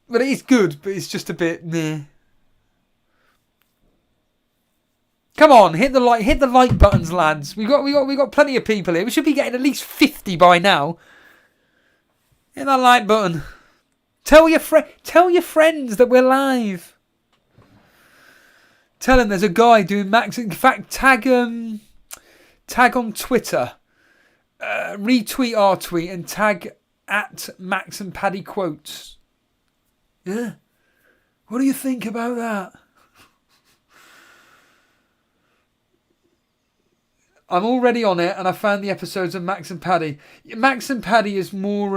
But it is good, but it's just a bit meh. Come on, hit the like buttons, lads. We got plenty of people here. We should be getting at least 50 by now. Hit that like button. Tell your friends that we're live. Tell them there's a guy doing Max. In fact, tag on Twitter, retweet our tweet and tag at Max and Paddy Quotes. Yeah. What do you think about that? I'm already on it, and I found the episodes of Max and Paddy. Max and Paddy is more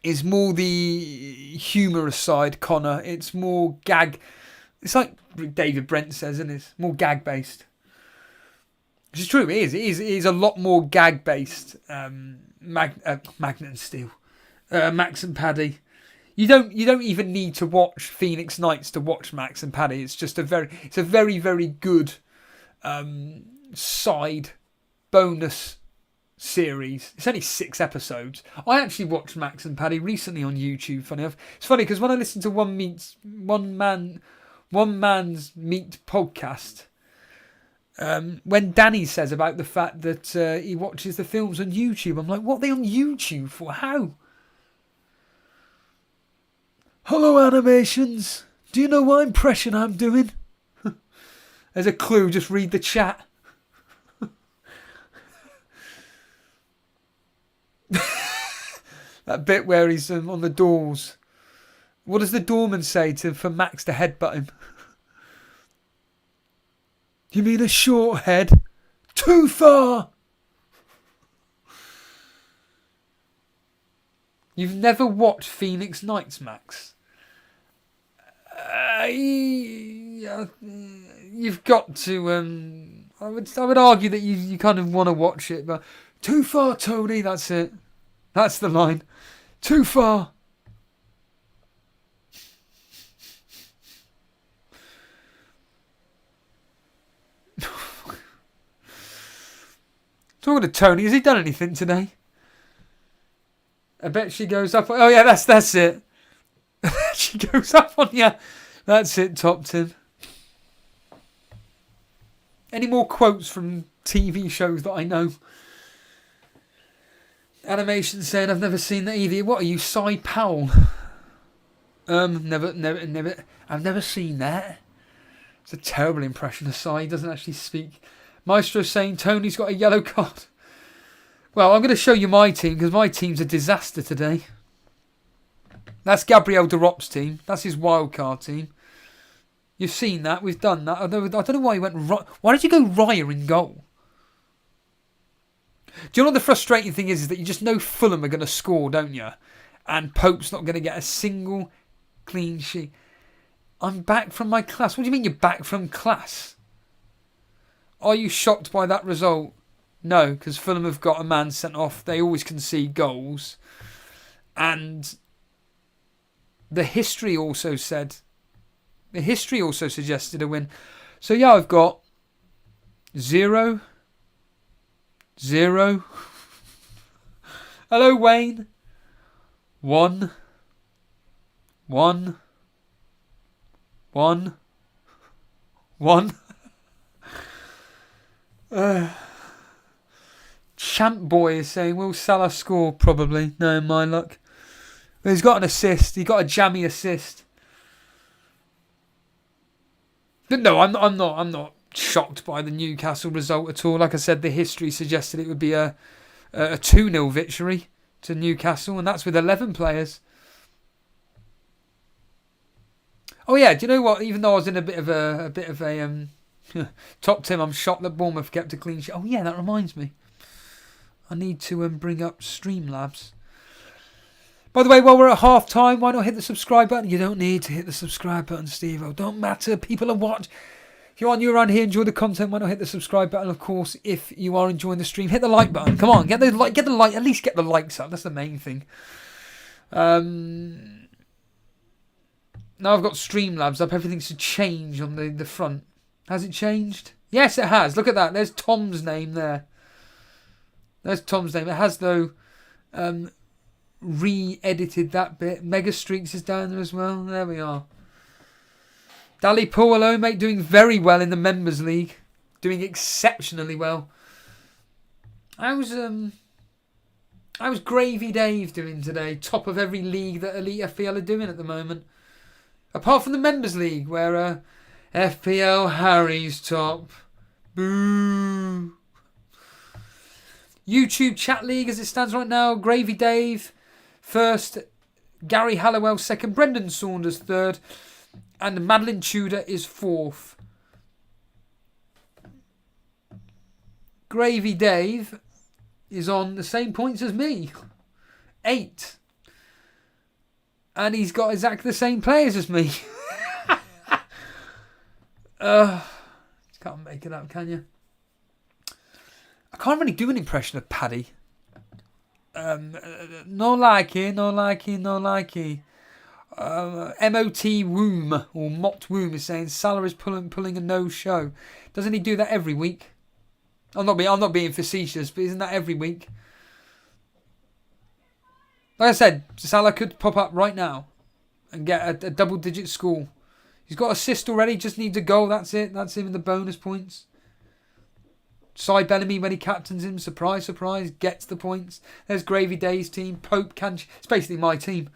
the humorous side. Connor, it's more gag. It's like David Brent says, isn't it? It's more gag based. Which is true. It is a lot more gag based. Magnet and Steel, Max and Paddy. You don't even need to watch Phoenix Knights to watch Max and Paddy. It's just a very very good side bonus series. It's only 6 episodes. I actually watched Max and Paddy recently on YouTube. Funny enough, it's funny because when I listen to One Man's Meat podcast, when Danny says about the fact that he watches the films on YouTube, I'm like, what are they on YouTube for? How? Hello, animations. Do you know what impression I'm doing? There's a clue. Just read the chat. That bit where he's on the doors. What does the doorman say for Max to headbutt him? You mean a short head? Too far! You've never watched Phoenix Knights, Max? You've got to. I would argue that you kind of want to watch it, but too far, Tony. That's it. That's the line. Too far. Talking to Tony, has he done anything today? I bet she goes up. Oh yeah, that's it. She goes up on you. That's it, Top Tim. Any more quotes from TV shows that I know? Animation saying I've never seen that either. What are you, Cy Powell? Never. I've never seen that. It's a terrible impression of Cy. He doesn't actually speak. Maestro saying Tony's got a yellow card. Well, I'm going to show you my team because my team's a disaster today. That's Gabriel Dirop's team. That's his wildcard team. You've seen that. We've done that. I don't know why he went. Why did you go Raya in goal? Do you know what the frustrating thing is that you just know Fulham are going to score, don't you? And Pope's not going to get a single clean sheet. I'm back from my class. What do you mean you're back from class? Are you shocked by that result? No, because Fulham have got a man sent off. They always concede goals. And the history also suggested a win. So yeah, I've got 0, 0. Hello, Wayne. 1, 1, 1, 1. Champ Boy is saying, will Salah score? Probably. No, my luck. But he's got an assist. He got a jammy assist. But no, I'm not shocked by the Newcastle result at all. Like I said, the history suggested it would be a 2-0 victory to Newcastle, and that's with 11 players. Oh yeah, do you know what? Even though I was in a bit of a top Tim, I'm shocked that Bournemouth kept a clean sheet. Oh yeah, that reminds me. I need to bring up Streamlabs. By the way, while we're at half time, why not hit the subscribe button? You don't need to hit the subscribe button, Steve-O. Don't matter. People are watching. If you are new around here, enjoy the content, why not hit the subscribe button? Of course, if you are enjoying the stream, hit the like button. Come on, get the like, at least get the likes up. That's the main thing. Now I've got Streamlabs up. Everything should change on the front. Has it changed? Yes, it has. Look at that. There's Tom's name there. There's Tom's name. It has, though, re-edited that bit. Mega Streaks is down there as well. There we are. Dali Paul, hello, mate. Doing very well in the Members League. Doing exceptionally well. I was Gravy Dave doing today. Top of every league that Elite FPL are doing at the moment. Apart from the Members League, where FPL Harry's top. Boo. YouTube Chat League as it stands right now. Gravy Dave first. Gary Halliwell second. Brendan Saunders third. And Madeline Tudor is fourth. Gravy Dave is on the same points as me. 8. And he's got exactly the same players as me. Can't make it up, can you? I can't really do an impression of Paddy. No likey. MOT Womb or Mott Womb is saying Salah is pulling a no-show. Doesn't he do that every week? I'm not being facetious, but isn't that every week? Like I said, Salah could pop up right now and get a double-digit score. He's got assist already, just needs a goal, that's it. That's him in the bonus points. Cy Bellamy, when he captains him, surprise, surprise, gets the points. There's Gravy Day's team. Pope Canch. It's basically my team.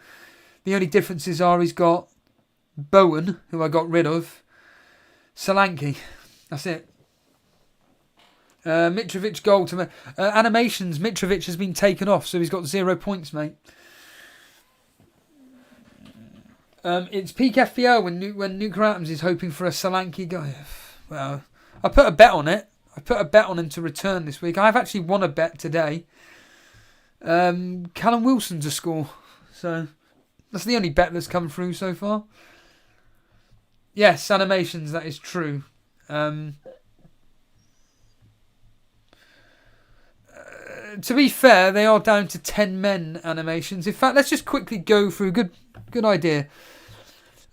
The only differences are he's got Bowen, who I got rid of. Solanke. That's it. Mitrovic goal to animations. Mitrovic has been taken off, so he's got 0 points, mate. It's peak FPL when Nuka Atoms is hoping for a Solanke goal. Well, I put a bet on it. I put a bet on him to return this week. I've actually won a bet today. Callum Wilson to score. So that's the only bet that's come through so far. Yes, animations, that is true. To be fair, they are down to 10 men animations. In fact, let's just quickly go through. Good idea.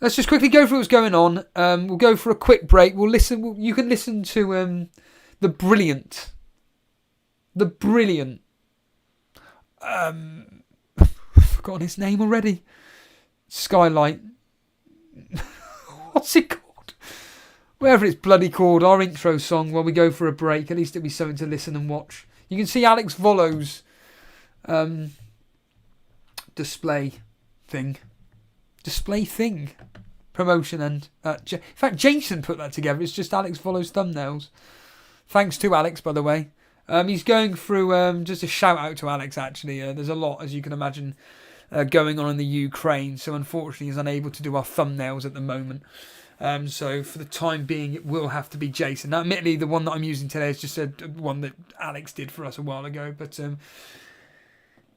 Let's just quickly go through what's going on. We'll go for a quick break. We'll listen. You can listen to the brilliant. I've forgotten his name already. Skylight. What's it called? Whatever it's bloody called. Our intro song while we go for a break. At least it'll be something to listen and watch. You can see Alex Volo's display thing. Promotion and... in fact, Jason put that together. It's just Alex Volo's thumbnails. Thanks to Alex, by the way. He's going through... just a shout out to Alex, actually. There's a lot, as you can imagine, going on in the Ukraine. So, unfortunately, he's unable to do our thumbnails at the moment. So for the time being, it will have to be Jason. Now, admittedly, the one that I'm using today is just one that Alex did for us a while ago. But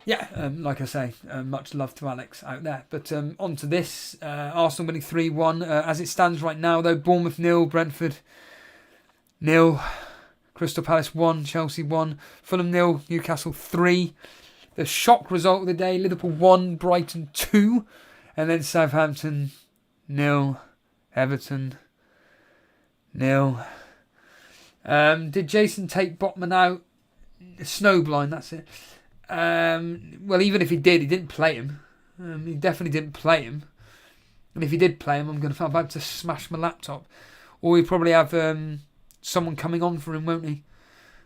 Yeah, like I say, much love to Alex out there. But on to this. Arsenal winning 3-1. As it stands right now, though, Bournemouth 0, Brentford 0, Crystal Palace 1, Chelsea 1, Fulham 0, Newcastle 3. The shock result of the day, Liverpool 1, Brighton 2, and then Southampton 0, Everton 0. Did Jason take Botman out? Snowblind, that's it. Well, even if he did, he didn't play him. He definitely didn't play him. And if he did play him, I'm about to smash my laptop. Or he'll probably have someone coming on for him, won't he?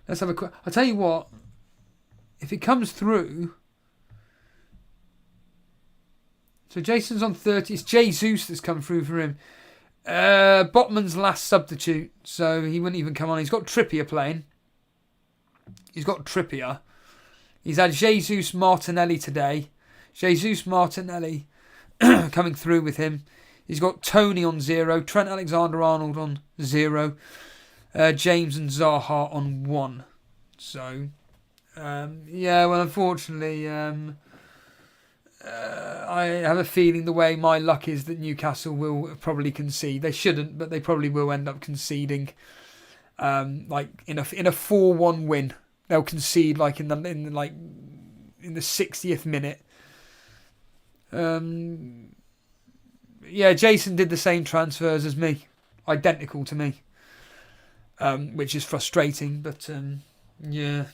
Let's have a quick... I'll tell you what. If it comes through... So Jason's on 30. It's Jesus that's come through for him. Botman's last substitute. So he wouldn't even come on. He's got Trippier playing. He's got Trippier. He's had Jesus Martinelli today. Jesus Martinelli coming through with him. He's got Tony on 0. Trent Alexander-Arnold on 0. James and Zaha on 1. So, yeah, well, unfortunately, I have a feeling the way my luck is that Newcastle will probably concede. They shouldn't, but they probably will end up conceding. Like in a 4-1 win, they'll concede like in the 60th minute. Yeah, Jason did the same transfers as me, identical to me, which is frustrating. But yeah.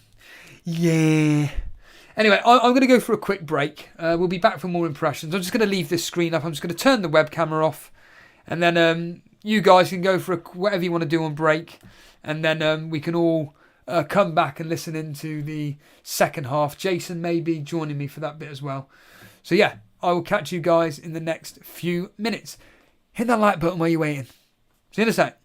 Anyway, I'm going to go for a quick break. We'll be back for more impressions. I'm just going to leave this screen up. I'm just going to turn the web camera off, and then you guys can go for whatever you want to do on break, and then we can all come back and listen into the second half. Jason may be joining me for that bit as well. So yeah, I will catch you guys in the next few minutes. Hit that like button while you're waiting. See you in a sec.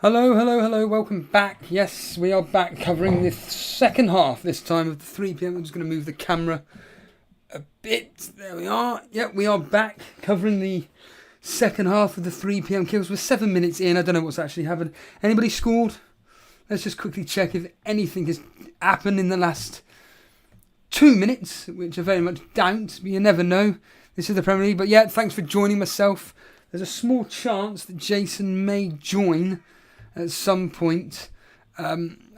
Hello, hello, hello, welcome back. Yes, we are back covering the second half this time of the 3 p.m. I'm just going to move the camera a bit. There we are. Yep, we are back covering the second half of the 3 p.m. kills. We're 7 minutes in. I don't know what's actually happened. Anybody scored? Let's just quickly check if anything has happened in the last 2 minutes, which I very much doubt, but you never know. This is the Premier League. But yeah, thanks for joining myself. There's a small chance that Jason may join at some point. I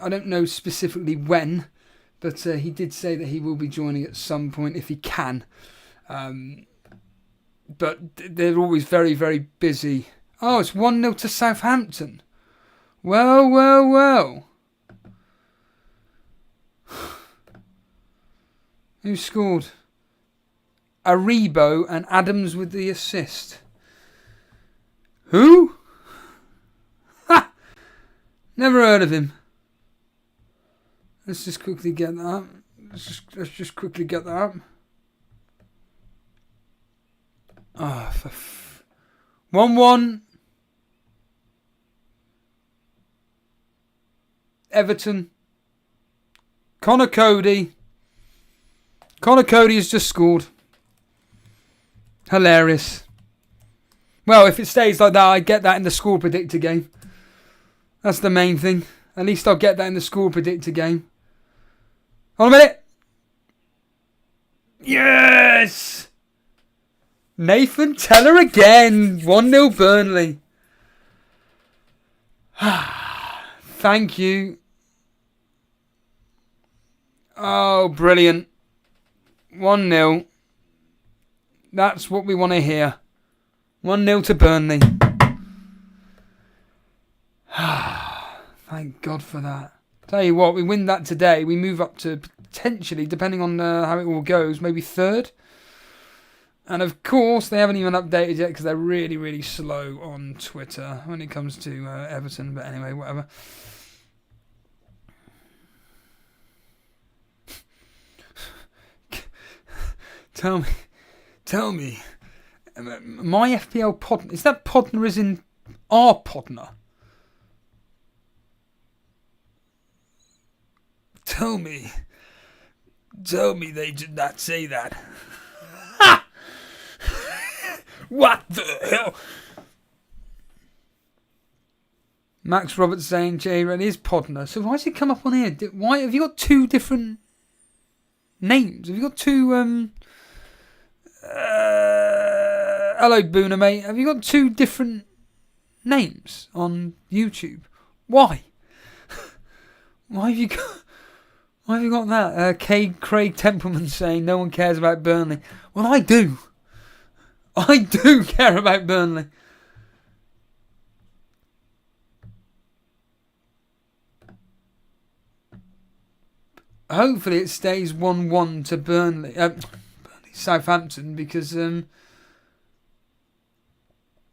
don't know specifically when, but he did say that he will be joining at some point if he can. But they're always very, very busy. Oh, it's 1-0 to Southampton. Well, well, well. Who scored? Aribo and Adams with the assist. Who? Ha! Never heard of him. Let's just quickly get that up. Let's just quickly get that up. Ah, 1-1. Everton. Connor Cody. Connor Cody has just scored. Hilarious. Well, if it stays like that, I get that in the score predictor game. That's the main thing. At least I'll get that in the score predictor game. Hold on a minute. Yes! Nathan Teller again. 1-0 Burnley. Thank you. Oh, brilliant. 1-0. That's what we want to hear. 1-0 to Burnley. Thank God for that. Tell you what, we win that today. We move up to potentially, depending on how it all goes, maybe third. And of course, they haven't even updated yet because they're really, really slow on Twitter when it comes to Everton. But anyway, whatever. Tell me. My FPL Podner, is that Podner as in our Podner? Tell me they did not say that. What the hell? Max Roberts saying Jay Red is Podner. So why does it come up on here? Why have you got two different names? Have you got two hello Booner mate. Have you got two different names on YouTube? Why? Why have you got that? Craig Templeman saying no one cares about Burnley. Well, I do. I do care about Burnley. Hopefully it stays 1-1 to Burnley. Southampton, because I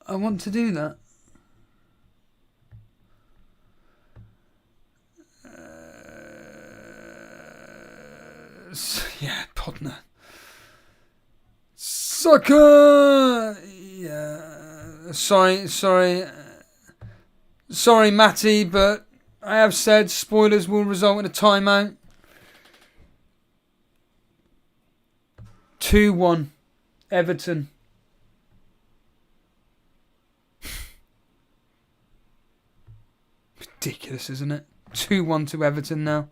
want to do that. Yeah, Podner. Sucker! Yeah. Sorry, Matty, but I have said spoilers will result in a timeout. 2-1. Everton. Ridiculous, isn't it? 2-1 to Everton now.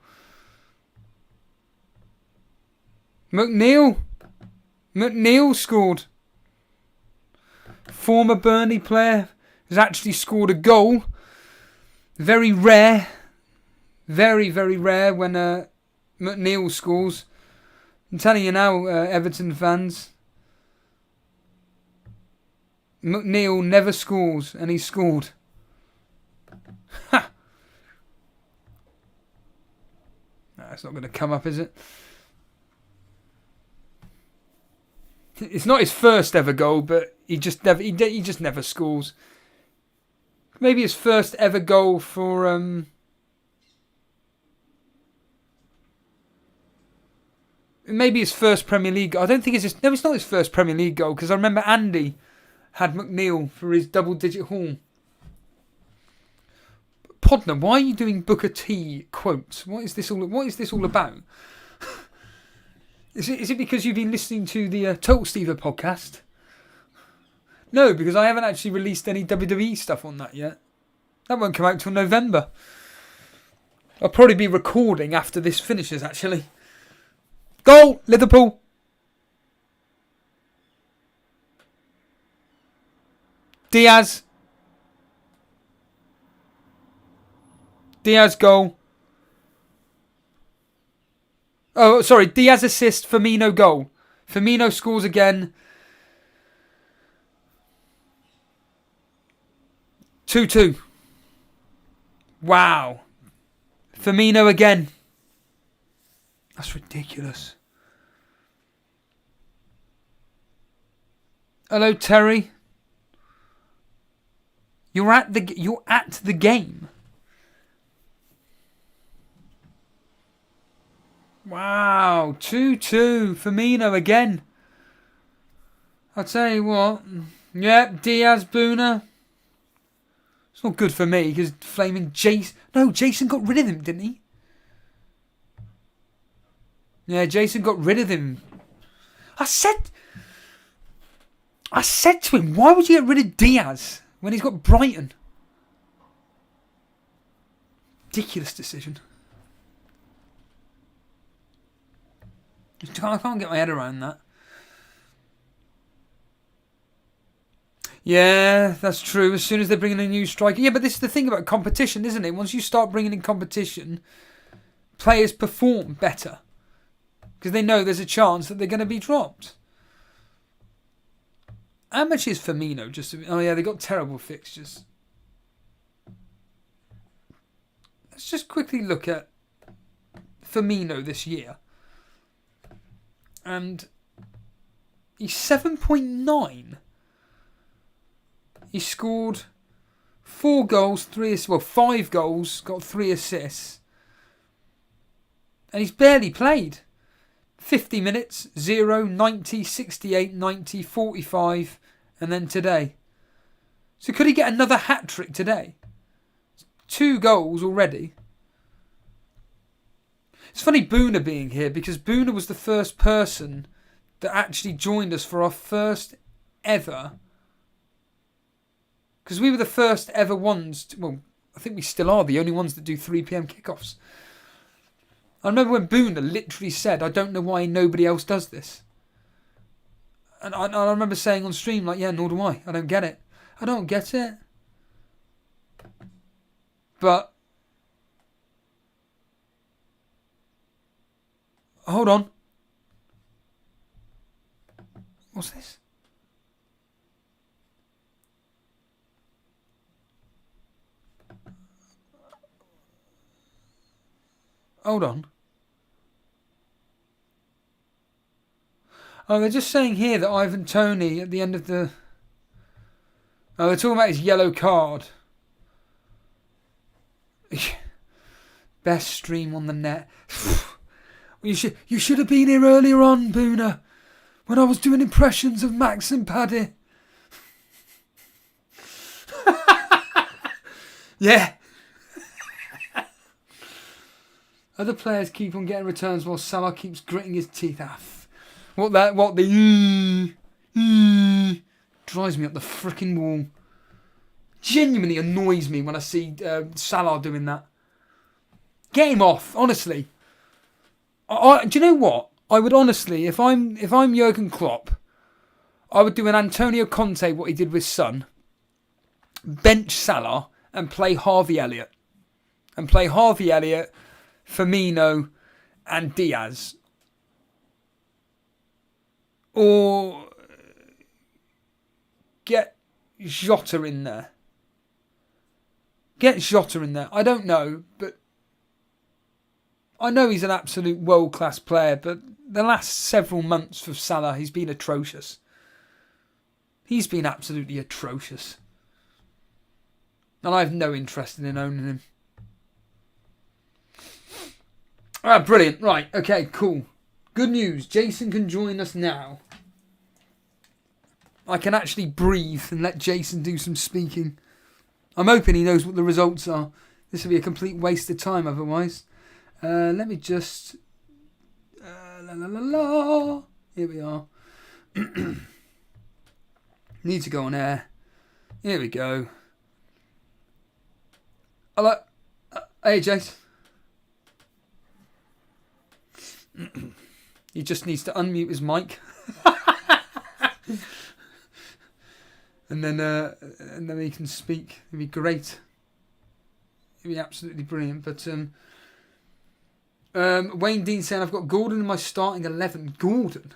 McNeil scored. Former Burnley player has actually scored a goal. Very rare. Very, very rare when McNeil scores. I'm telling you now, Everton fans. McNeil never scores, and he scored. Ha! No, it's not going to come up, is it? It's not his first ever goal, but he just never scores. Maybe his first ever goal for maybe his first Premier League. I don't think it's his. No, it's not his first Premier League goal because I remember Andy had McNeil for his double-digit haul. Podner, why are you doing Booker T quotes? What is this all about? Is it because you've been listening to the Total Stever podcast? No, because I haven't actually released any WWE stuff on that yet. That won't come out till November. I'll probably be recording after this finishes, actually. Goal, Liverpool. Diaz goal. Oh, sorry. Diaz assist, Firmino goal. Firmino scores again. 2-2. Wow. Firmino again. That's ridiculous. Hello, Terry. You're at the game. Wow, 2-2. Firmino again. I'll tell you what. Yep, Diaz, Buna. It's not good for me because flaming Jason. No, Jason got rid of him, didn't he? Yeah, Jason got rid of him. I said to him, why would you get rid of Diaz when he's got Brighton? Ridiculous decision. I can't get my head around that. Yeah, that's true. As soon as they bring in a new striker. Yeah, but this is the thing about competition, isn't it? Once you start bringing in competition, players perform better. Because they know there's a chance that they're going to be dropped. How much is Firmino? Oh yeah, they got terrible fixtures. Let's just quickly look at Firmino this year. And he's 7.9. He scored 4 goals, 5 goals, got 3 assists. And he's barely played. 50 minutes, 0, 90, 68, 90, 45, and then today. So could he get another hat-trick today? 2 goals already. It's funny Buna being here because Buna was the first person that actually joined us for our first ever. Because we were the first ever ones. I think we still are the only ones that do 3 p.m. kickoffs. I remember when Buna literally said, I don't know why nobody else does this. And I remember saying on stream, like, yeah, nor do I. I don't get it. I don't get it. But hold on. What's this? Hold on. Oh, they're just saying here that Ivan Toney at the end of the... Oh, they're talking about his yellow card. Best stream on the net. You should have been here earlier on, Buna, when I was doing impressions of Max and Paddy. Yeah. Other players keep on getting returns while Salah keeps gritting his teeth. What the drives me up the frickin' wall. Genuinely annoys me when I see Salah doing that. Get him off, honestly. Do you know what? I would honestly, if I'm Jurgen Klopp, I would do an Antonio Conte what he did with Son. Bench Salah and play Harvey Elliott. Firmino and Diaz. Or get Jota in there. I don't know, but I know he's an absolute world-class player, but the last several months for Salah, he's been atrocious. He's been absolutely atrocious. And I have no interest in owning him. Ah, brilliant. Right, okay, cool. Good news. Jason can join us now. I can actually breathe and let Jason do some speaking. I'm hoping he knows what the results are. This would be a complete waste of time otherwise. Let me just... la la la la. Here we are. Need to go on air. Here we go. Hello. Hey, Jace. He just needs to unmute his mic. and then he can speak. It'd be great. It'd be absolutely brilliant. But Wayne Dean saying I've got Gordon in my starting 11. Gordon.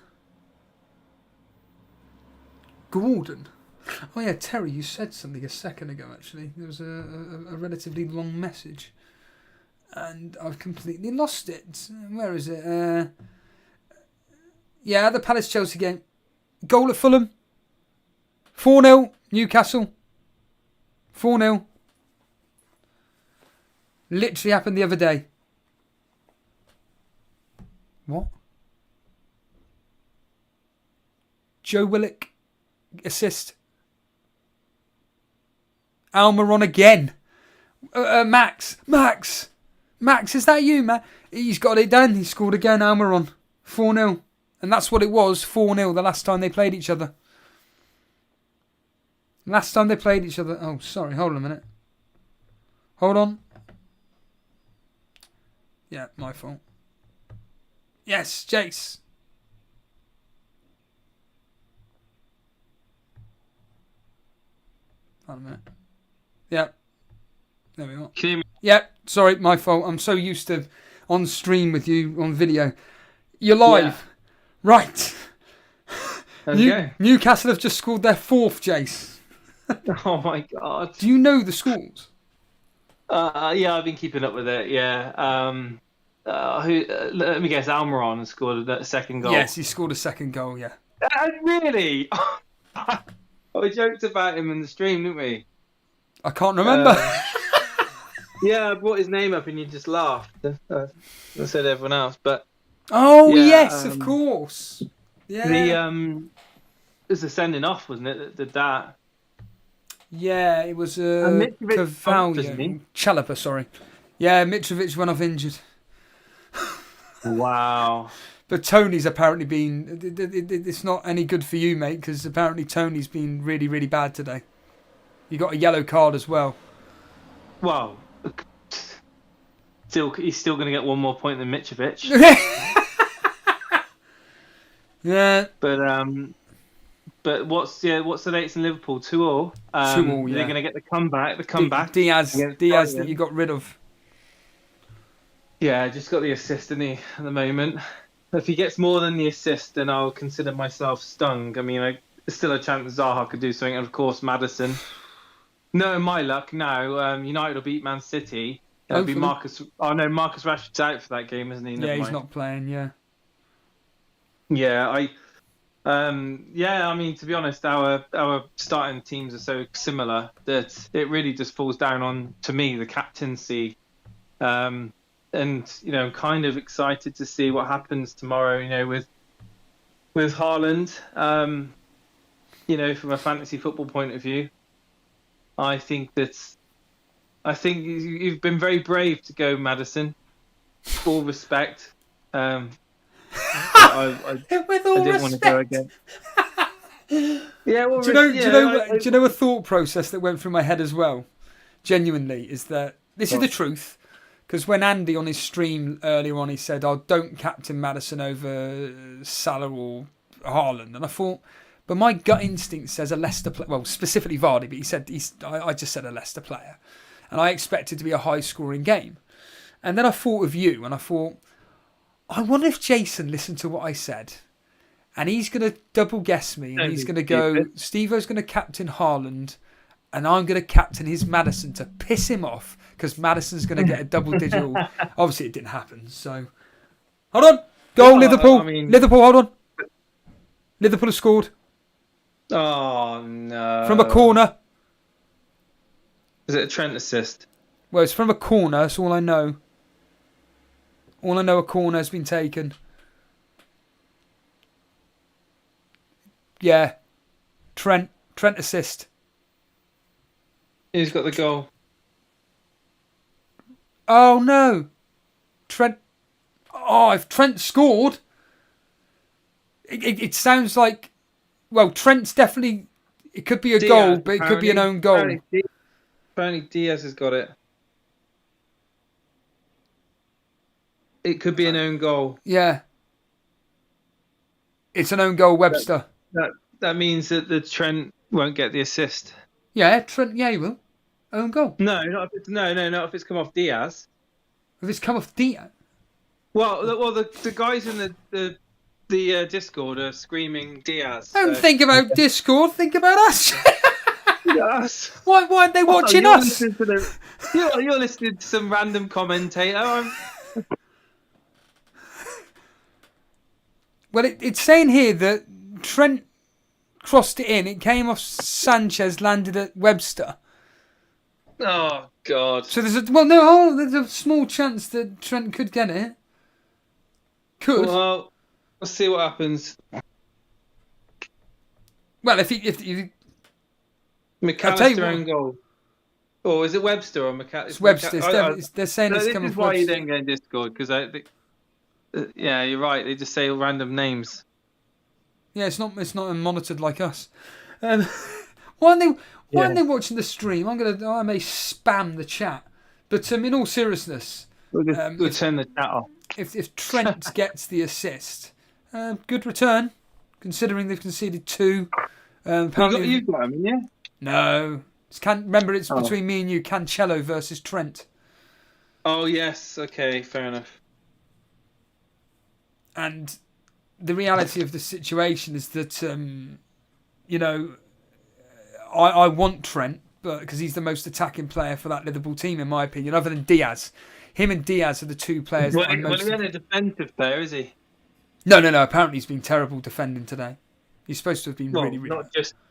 Oh yeah, Terry, you said something a second ago. Actually, there was a relatively long message, and I've completely lost it. Where is it? Yeah, the Palace Chelsea game. Goal at Fulham. 4-0 Newcastle. 4-0. Literally happened the other day. What? Joe Willock assist. Almiron again. Max, is that you, man? He's got it done. He scored again, Almiron. 4-0. And that's what it was, 4-0 the last time they played each other. Oh, sorry, hold on a minute. Hold on. Yeah, my fault. Yes, Jace. Hold on a minute. Yep. There we are. Yep, sorry, my fault. I'm so used to on stream with you on video. You're live. Yeah. Right. Okay. Newcastle have just scored their 4th, Jace. Oh my God. Do you know the scores? Yeah, I've been keeping up with it. Yeah. Let me guess. Almiron has scored a second goal. Yes, he scored a second goal. Yeah. Really? We joked about him in the stream, didn't we? I can't remember. Yeah, I brought his name up and you just laughed. I said everyone else, but. Oh yeah, yes, of course. Yeah. It was a sending off, wasn't it? That did that. Yeah, it was Cavallo. Chalapa, sorry. Yeah, Mitrovic went off injured. Wow. But Tony's apparently been... It's not any good for you, mate, because apparently Tony's been really, really bad today. You got a yellow card as well. Well, he's still going to get one more point than Mitrovic. Yeah. But what's the dates in Liverpool? 2-2. 2-2, yeah. They're going to get the comeback. Diaz that you got rid of. Yeah, just got the assist at the moment. If he gets more than the assist, then I'll consider myself stung. I mean, there's still a chance Zaha could do something, and of course Maddison. No, my luck now. United will beat Man City. It'll be Marcus. Oh no, Marcus Rashford's out for that game, isn't he? Yeah, he's not playing. Yeah. Yeah, I mean, to be honest, our starting teams are so similar that it really just falls down on, to me, the captaincy. And I'm kind of excited to see what happens tomorrow. With Haaland. From a fantasy football point of view, I think you've been very brave to go, Maddison. All respect. I didn't want to go again. Yeah, well, do you know a thought process that went through my head as well? Genuinely, is that this is the truth. Because when Andy on his stream earlier on, he said, "Oh, don't captain Maddison over Salah or Haaland," and I thought, but my gut instinct says a Leicester player. Well, specifically Vardy, but he said I just said a Leicester player, and I expected to be a high-scoring game. And then I thought of you, and I thought, I wonder if Jason listened to what I said, and he's going to double guess me, and he's going to go, Steve-O's going to captain Haaland, and I'm going to captain his Maddison to piss him off, because Maddison's going to get a double-digit. Obviously, it didn't happen, so... Hold on! Goal, Liverpool! Liverpool, hold on! Liverpool have scored. Oh, no. From a corner. Is it a Trent assist? Well, it's from a corner, that's all I know. All I know, a corner has been taken. Yeah. Trent assist. Who's got the goal? Oh no, Trent. Oh, if Trent scored, it sounds like. Well, Trent's definitely. It could be a goal, Diaz, but it could be an own goal. Apparently Diaz has got it. It could be an own goal. Yeah. It's an own goal, Webster. That means that the Trent won't get the assist. Yeah, Trent. Yeah, he will. Own goal. No, not if it's come off Diaz. If it's come off Diaz. Well, the guys in the Discord are screaming Diaz. Don't think about Discord. Think about us. Yes. Why aren't they watching you're us? Listening you're listening to some random commentator. Well, it's saying here that Trent crossed it in. It came off Sanchez, landed at Webster. Oh God. So there's a small chance that Trent could get it. Could. Well, let's see what happens. Well, if McAllister own goal. Or is it Webster or McAllister? It's Webster. They're saying it's coming from Webster. This is Webster. why you don't get in Discord, because yeah, you're right. They just say random names. Yeah, it's not monitored like us. Why aren't they watching the stream? I may spam the chat, but in all seriousness, We'll turn the chat off. If Trent gets the assist, good return, considering they've conceded 2. Apparently, You've got him, yeah? No, remember it's between me and you. Cancelo versus Trent. Oh yes, okay, fair enough. And the reality of the situation is that I want Trent, but because he's the most attacking player for that Liverpool team, in my opinion, other than Diaz. Him and Diaz are the 2 players. Well, he's not a defensive player, is he? No. Apparently, he's been terrible defending today. He's supposed to have been really.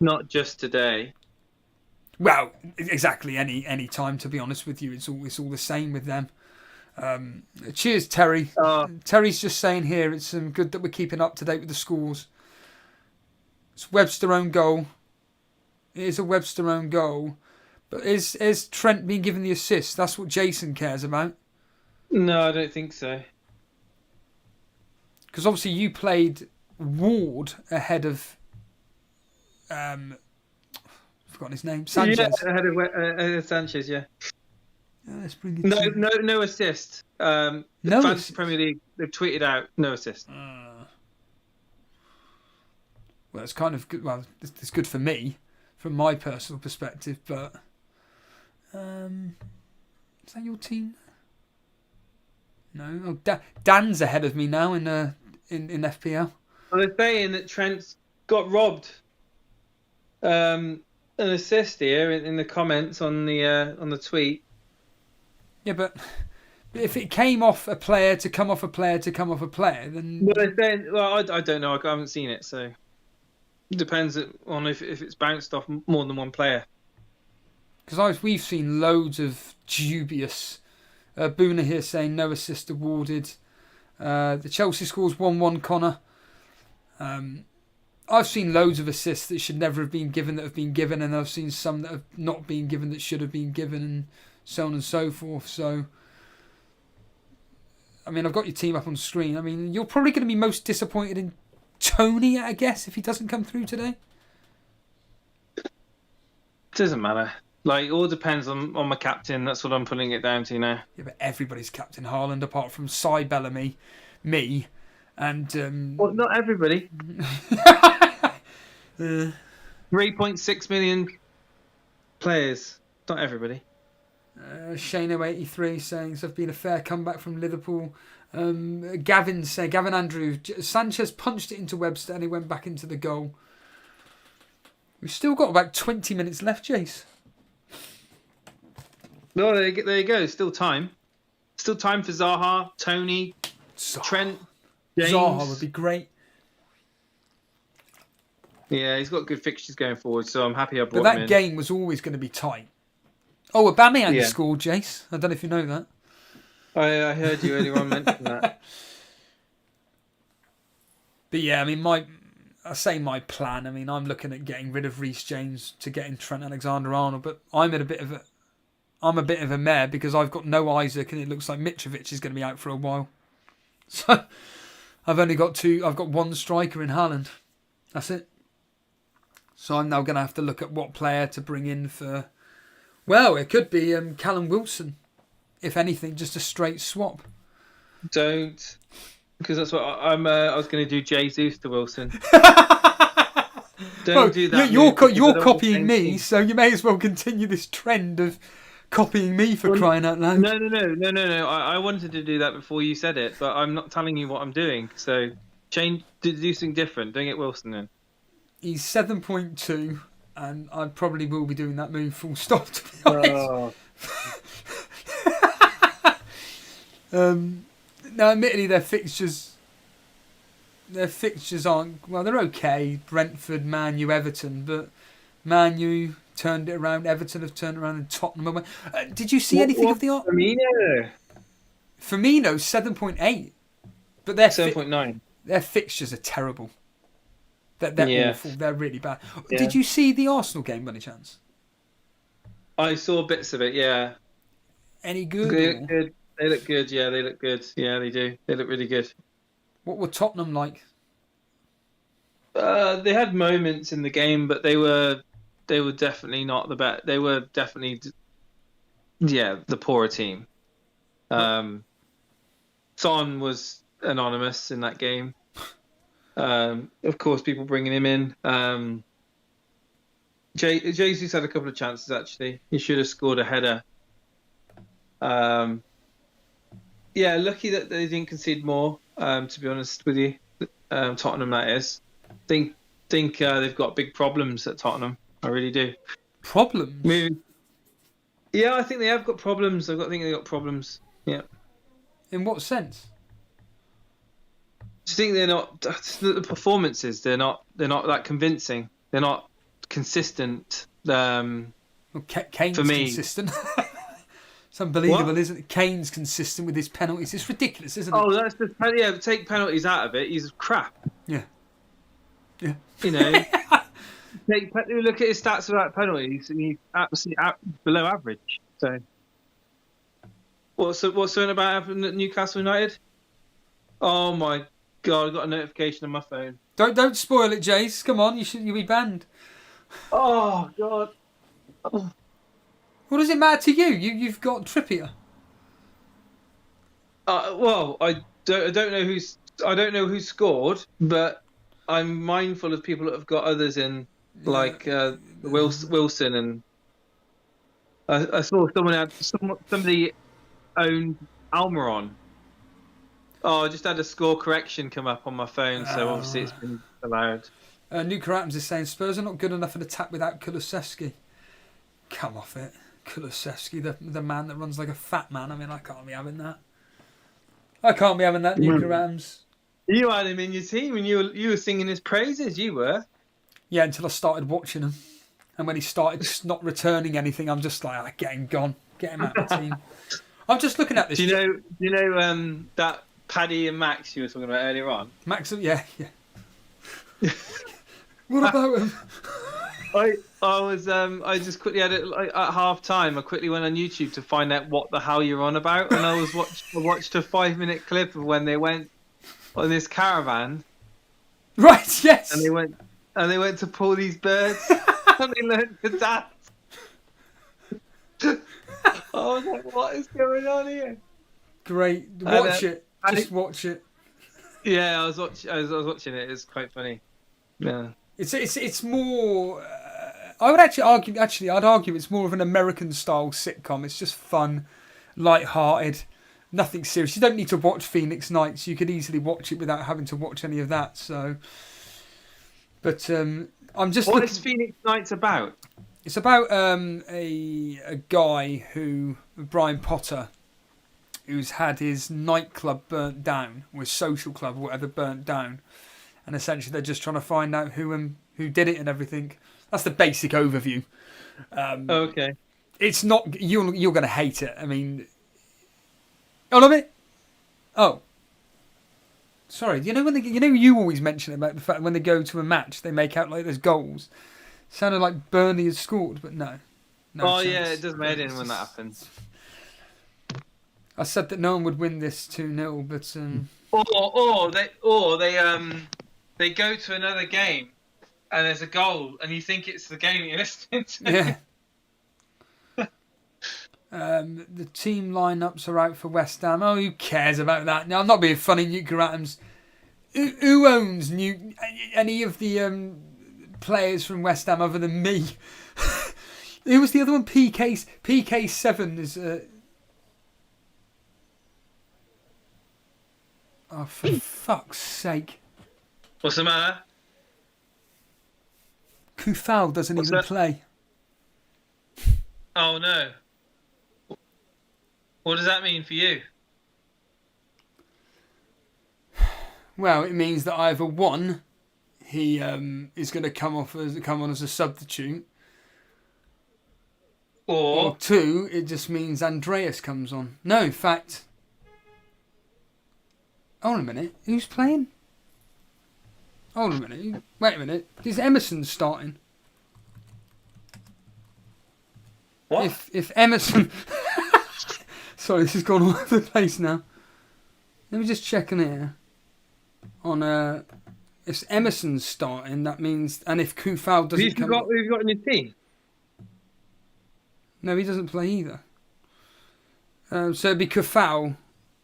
Not just today. Well, exactly. Any time, to be honest with you, it's all the same with them. Cheers, Terry. Terry's just saying here it's good that we're keeping up to date with the scores. It's Webster own goal. It is a Webster own goal, but is Trent being given the assist? That's what Jason cares about. No, I don't think so. Because obviously you played Ward ahead of I've forgotten his name. Sanchez. Yeah, ahead of Sanchez, yeah. Let's bring it no assist. No Fantasy assist. Premier League, they've tweeted out no assist. Well, it's kind of good. Well, it's good for me, from my personal perspective. But is that your team? No. Oh, Dan's ahead of me now in FPL. Well, they're saying that Trent's got robbed. An assist here in the comments on the tweet. Yeah, but if it came off a player to come off a player to come off a player, then... Well, they're saying... Well, I don't know. I haven't seen it, so... It depends on if it's bounced off more than one player. Because we've seen loads of dubious... Boona here saying no assist awarded. The Chelsea scores 1-1, Connor. I've seen loads of assists that should never have been given that have been given, and I've seen some that have not been given that should have been given, and so on and so forth. So, I mean, I've got your team up on screen. I mean, you're probably going to be most disappointed in Tony, I guess, if he doesn't come through today. It doesn't matter. Like, it all depends on my captain. That's what I'm putting it down to now. Yeah, but everybody's captain Haaland, apart from Cy Bellamy, me, and... Well, not everybody. 3.6 million players. Not everybody. Shano83 saying it's been a fair comeback from Liverpool. Gavin Andrew, Sanchez punched it into Webster and he went back into the goal. We've still got about 20 minutes left, Jace. Well, there you go. Still time. Still time for Zaha, Tony, Trent, James. Zaha would be great. Yeah, he's got good fixtures going forward, so I'm happy I brought him in. But that game was always going to be tight. Oh, Aubameyang scored, Jace. I don't know if you know that. I heard you earlier on mention that. But yeah, I mean, my plan. I mean, I'm looking at getting rid of Reece James to get in Trent Alexander-Arnold, but I'm I'm a bit of a mare because I've got no Isaac and it looks like Mitrovic is going to be out for a while. So I've only got two. I've got one striker in Haaland. That's it. So I'm now going to have to look at what player to bring in for. Well, it could be Callum Wilson. If anything, just a straight swap. Don't, because that's what I was going to do. Jesus to Wilson. Don't do that. You're copying me, so you may as well continue this trend of copying me for crying out loud. No. I wanted to do that before you said it, but I'm not telling you what I'm doing. So do something different. Don't get Wilson then. He's 7.2, and I probably will be doing that move full stop, to be honest. Now, admittedly, their fixtures aren't, well, they're okay. Brentford, Man U, Everton, but Man U turned it around. Everton have turned around, and Tottenham. Did you see anything of the art? Firmino 7.8, but they're 7.9. Their fixtures are terrible. They're awful. They're really bad. Yeah. Did you see the Arsenal game by any chance? I saw bits of it, yeah. Any good? They look good. They look good, yeah, they look good. Yeah, they do. They look really good. What were Tottenham like? They had moments in the game, but they were definitely not the best. They were definitely, the poorer team. Son was anonymous in that game. Of course, people bringing him in. Jesus had a couple of chances, actually. He should have scored a header. Lucky that they didn't concede more, to be honest with you. Tottenham, that is. Think they've got big problems at Tottenham. I really do. Problems? Yeah, I think they have got problems. I think they've got problems. Yeah. In what sense? Do you think they're not the performances? They're not that convincing. They're not consistent. Well, Kane's for me, consistent. It's unbelievable, isn't it? Kane's consistent with his penalties. It's ridiculous, isn't it? Oh, that's just take penalties out of it. He's crap. Yeah. You know, look at his stats without penalties, and he's absolutely below average. So, what's something about happening at Newcastle United? Oh my God! I got a notification on my phone. Don't spoil it, Jace. Come on, you'll be banned. Oh God! Oh. What does it matter to you? You've got Trippier. Well, I don't know who scored, but I'm mindful of people that have got others in, like Wilson, and I saw somebody owned Almiron. Oh, I just had a score correction come up on my phone, so obviously it's been allowed. Nuka Adams is saying Spurs are not good enough in attack without Kulusevski. Come off it. Kulusevski, the man that runs like a fat man. I mean, I can't be having that. Nuka Adams. You had him in your team and you were singing his praises, you were. Yeah, until I started watching him. And when he started not returning anything, I'm just like, get him gone. Get him out of the team. I'm just looking at this. Do you know that Paddy and Max you were talking about earlier on? Max, yeah. What about him? I just quickly had it at half time. I quickly went on YouTube to find out what the hell you're on about, and I watched a 5-minute clip of when they went on this caravan. Right. Yes. And they went to pull these birds, and they learned to dance. I was like, what is going on here? Great. Watch it. Just watch it. Yeah, I was watching it. It's quite funny. Yeah. It's more. I would actually argue. I'd argue it's more of an American style sitcom. It's just fun, light-hearted, nothing serious. You don't need to watch Phoenix Nights. You could easily watch it without having to watch any of that. So, but I'm just. What is Phoenix Nights about? It's about a guy Brian Potter, who's had his nightclub burnt down, or his social club, or whatever, burnt down, and essentially they're just trying to find out who did it and everything. That's the basic overview. Okay. It's not you're going to hate it. I mean, love it. Oh, sorry. You know you always mention about the fact when they go to a match they make out like there's goals. Sounded like Burnley has scored, but no. No Oh chance. yeah, it does my head in when that happens. I said that no one would win this 2-0, but They go to another game and there's a goal and you think it's the game you're listening to. yeah. The team lineups are out for West Ham. Oh, who cares about that? Now, I'm not being funny, Nuka Atoms. Who owns any of the players from West Ham other than me? Who was the other one? PK7 is. Oh, for fuck's sake! What's the matter? Kufal doesn't What's even that? play. Oh no. What does that mean for you? Well, it means that either one, he is going to come on as a substitute, or two, it just means Andreas comes on. No, in fact, hold a minute, who's playing? Hold a minute, wait a minute, is Emerson starting? What? If Emerson, sorry, this has gone all over the place now. Let me just check in here. If Emerson's starting, that means, and if Kufal doesn't come, Who have you got in your team? no, he doesn't play either. So it'd be Kufal,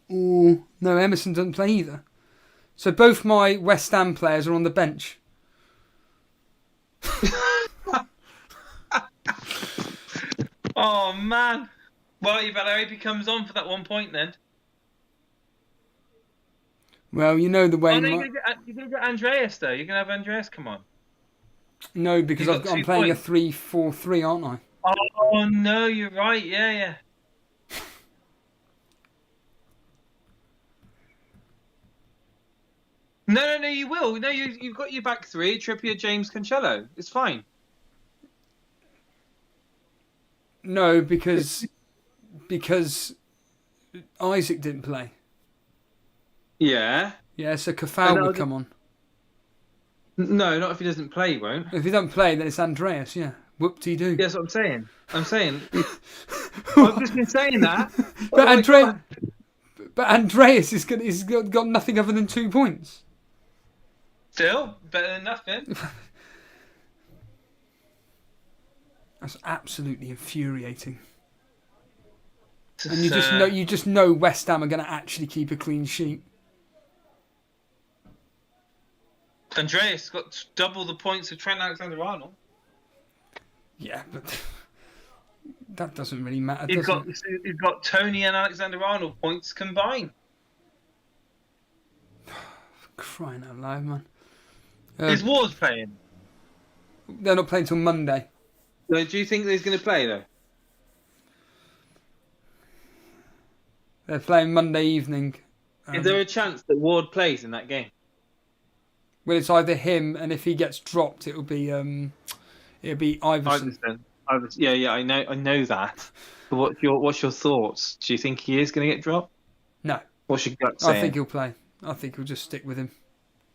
or no, Emerson doesn't play either. So both my West Ham players are on the bench. Oh man. Well, you better hope he comes on for that 1 point then. Well, you know the way. Oh no, you're gonna get Andreas though. You're gonna have Andreas come on. No, because You've got I'm 2 playing points. a 3-4-3, aren't I? Oh no, you're right. Yeah. No, you will. No, you've got your back three: Trippier, James, Cancelo. It's fine. No, because Isaac didn't play. Yeah. Yeah, so Kufal would come on. No, not if he doesn't play. He won't. If he doesn't play, then it's Andreas. Yeah, whoop-de-doo. Yeah, that's what I'm saying. I've just been saying that. But Andreas is got nothing other than 2 points. Still better than nothing. That's absolutely infuriating. Just, And you just know West Ham are going to actually keep a clean sheet. Andreas got double the points of Trent Alexander-Arnold. Yeah, but that doesn't really matter, He's does it? He's got Tony and Alexander-Arnold points combined. Crying out loud, man. Is Ward playing? They're not playing till Monday. So do you think he's going to play though? They're playing Monday evening. Is there a chance that Ward plays in that game? Well, it's either him, and if he gets dropped, it'll be Iverson. Yeah, I know that. But what's your thoughts? Do you think he is going to get dropped? No. What's your gut saying? I think he'll play. I think he'll just stick with him.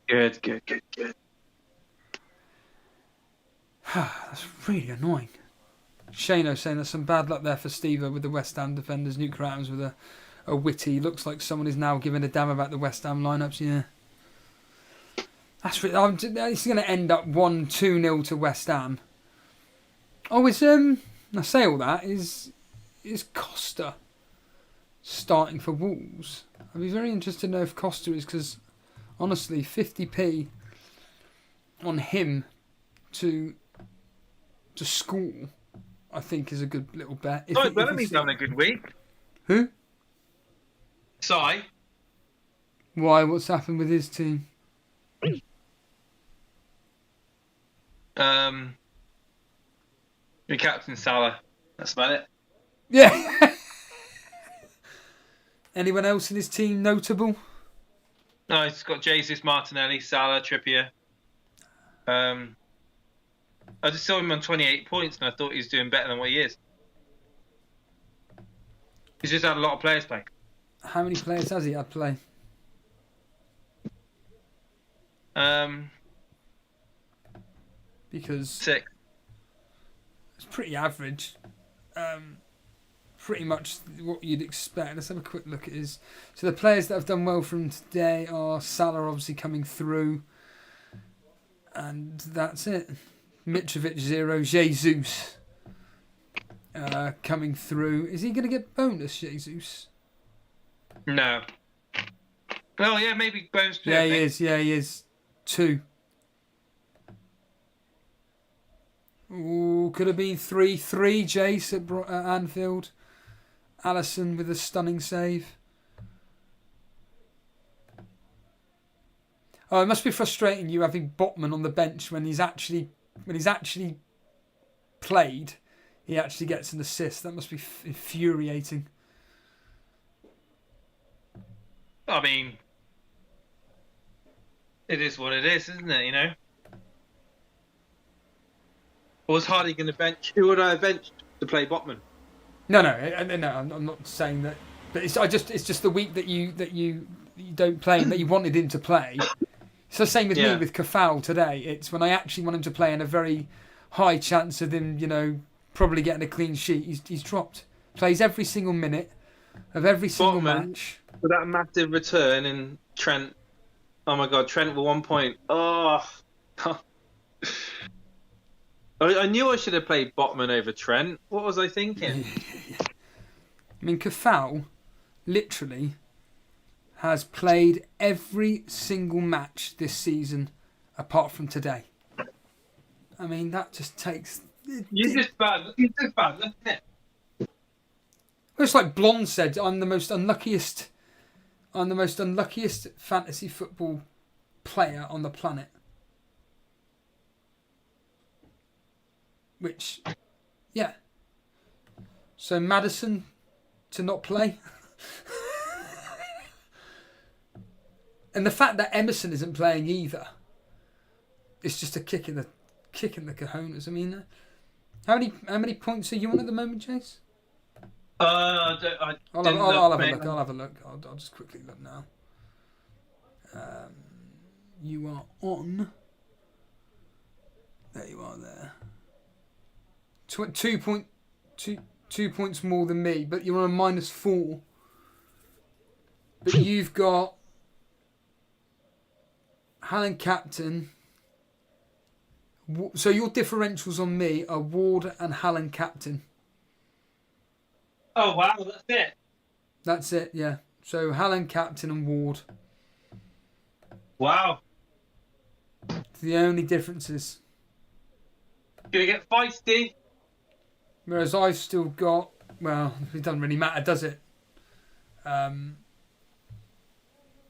Good. That's really annoying. Shano saying there's some bad luck there for Steve with the West Ham defenders. Nuke Adams with a witty. Looks like someone is now giving a damn about the West Ham lineups. Yeah. It's going to end up 1-2-0 to West Ham. Oh, I say all that, is Costa starting for Wolves? I'd be very interested to know if Costa is, because honestly, 50p on him to score, I think, is a good little bet. Bellamy's having a good week. Who? Sai. Why? What's happened with his team? Your captain Salah. That's about it. Yeah. Anyone else in his team notable? No, he's got Jesus, Martinelli, Salah, Trippier. I just saw him on 28 points and I thought he was doing better than what he is. He's just had a lot of players play. How many players has he had play? Because 6. it's pretty average. pretty much what you'd expect. Let's have a quick look at his. So the players that have done well from today are Salah, obviously coming through, and that's it. Mitrovic 0, Jesus coming through. Is he going to get bonus, Jesus? No. Oh yeah, maybe bonus. Yeah, he is. Yeah, he is. 2. Ooh, could have been 3-3. Jace at Anfield. Alisson with a stunning save. Oh, it must be frustrating you having Botman on the bench when he's actually played. He actually gets an assist. That must be infuriating. I mean, it is what it is, isn't it? You know. Or was Hardy going to bench? Who would I have benched to play Botman? No. I'm not saying that, but it's just the week that you don't play and that you wanted him to play. It's the same with me with Kafal today. It's when I actually want him to play and a very high chance of him, probably getting a clean sheet. He's dropped. Plays every single minute of every single match. For that massive return in Trent. Oh my God, Trent with 1 point. Oh. I knew I should have played Botman over Trent. What was I thinking? I mean, Kafal literally has played every single match this season apart from today. I mean, that just takes... You're just bad, isn't it? Well, it's like Blonde said, I'm the most unluckiest fantasy football player on the planet. Which, yeah. So Maddison to not play. And the fact that Emerson isn't playing either, it's just a kick in the cojones. I mean, how many points are you on at the moment, Jace? I'll have a look. I'll just quickly look now. You are on. There you are. There. 2 points more than me, but you're on a -4. But you've got Hallen captain. So your differentials on me are Ward and Hallen captain. Oh wow, that's it. That's it, yeah. So Hallen captain and Ward. Wow. It's the only differences. Gonna get feisty. Whereas I've still got, well, it doesn't really matter, does it?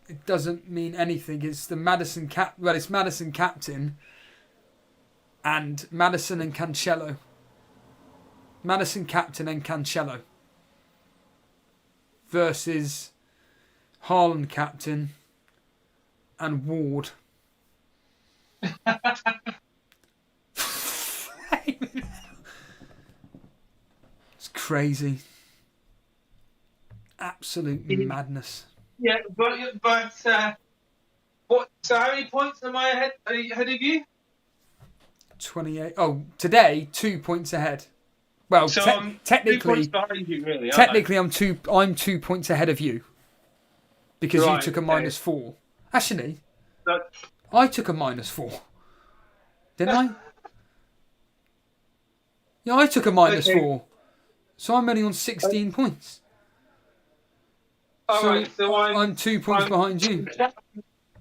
It doesn't mean anything. It's the Maddison it's Maddison captain and Maddison and Cancelo. Maddison captain and Cancelo versus Haaland captain and Ward. It's crazy. Absolute madness. Yeah, but what? So how many points am I ahead of you? 28. Oh, today 2 points ahead. Well, so technically, 2 points behind you, really. Technically, I'm 2 points ahead of you because you took a -4. Actually, I took a -4, didn't I? Yeah, I took a -4, so I'm only on 16 points. Alright, so I'm 2 points behind you.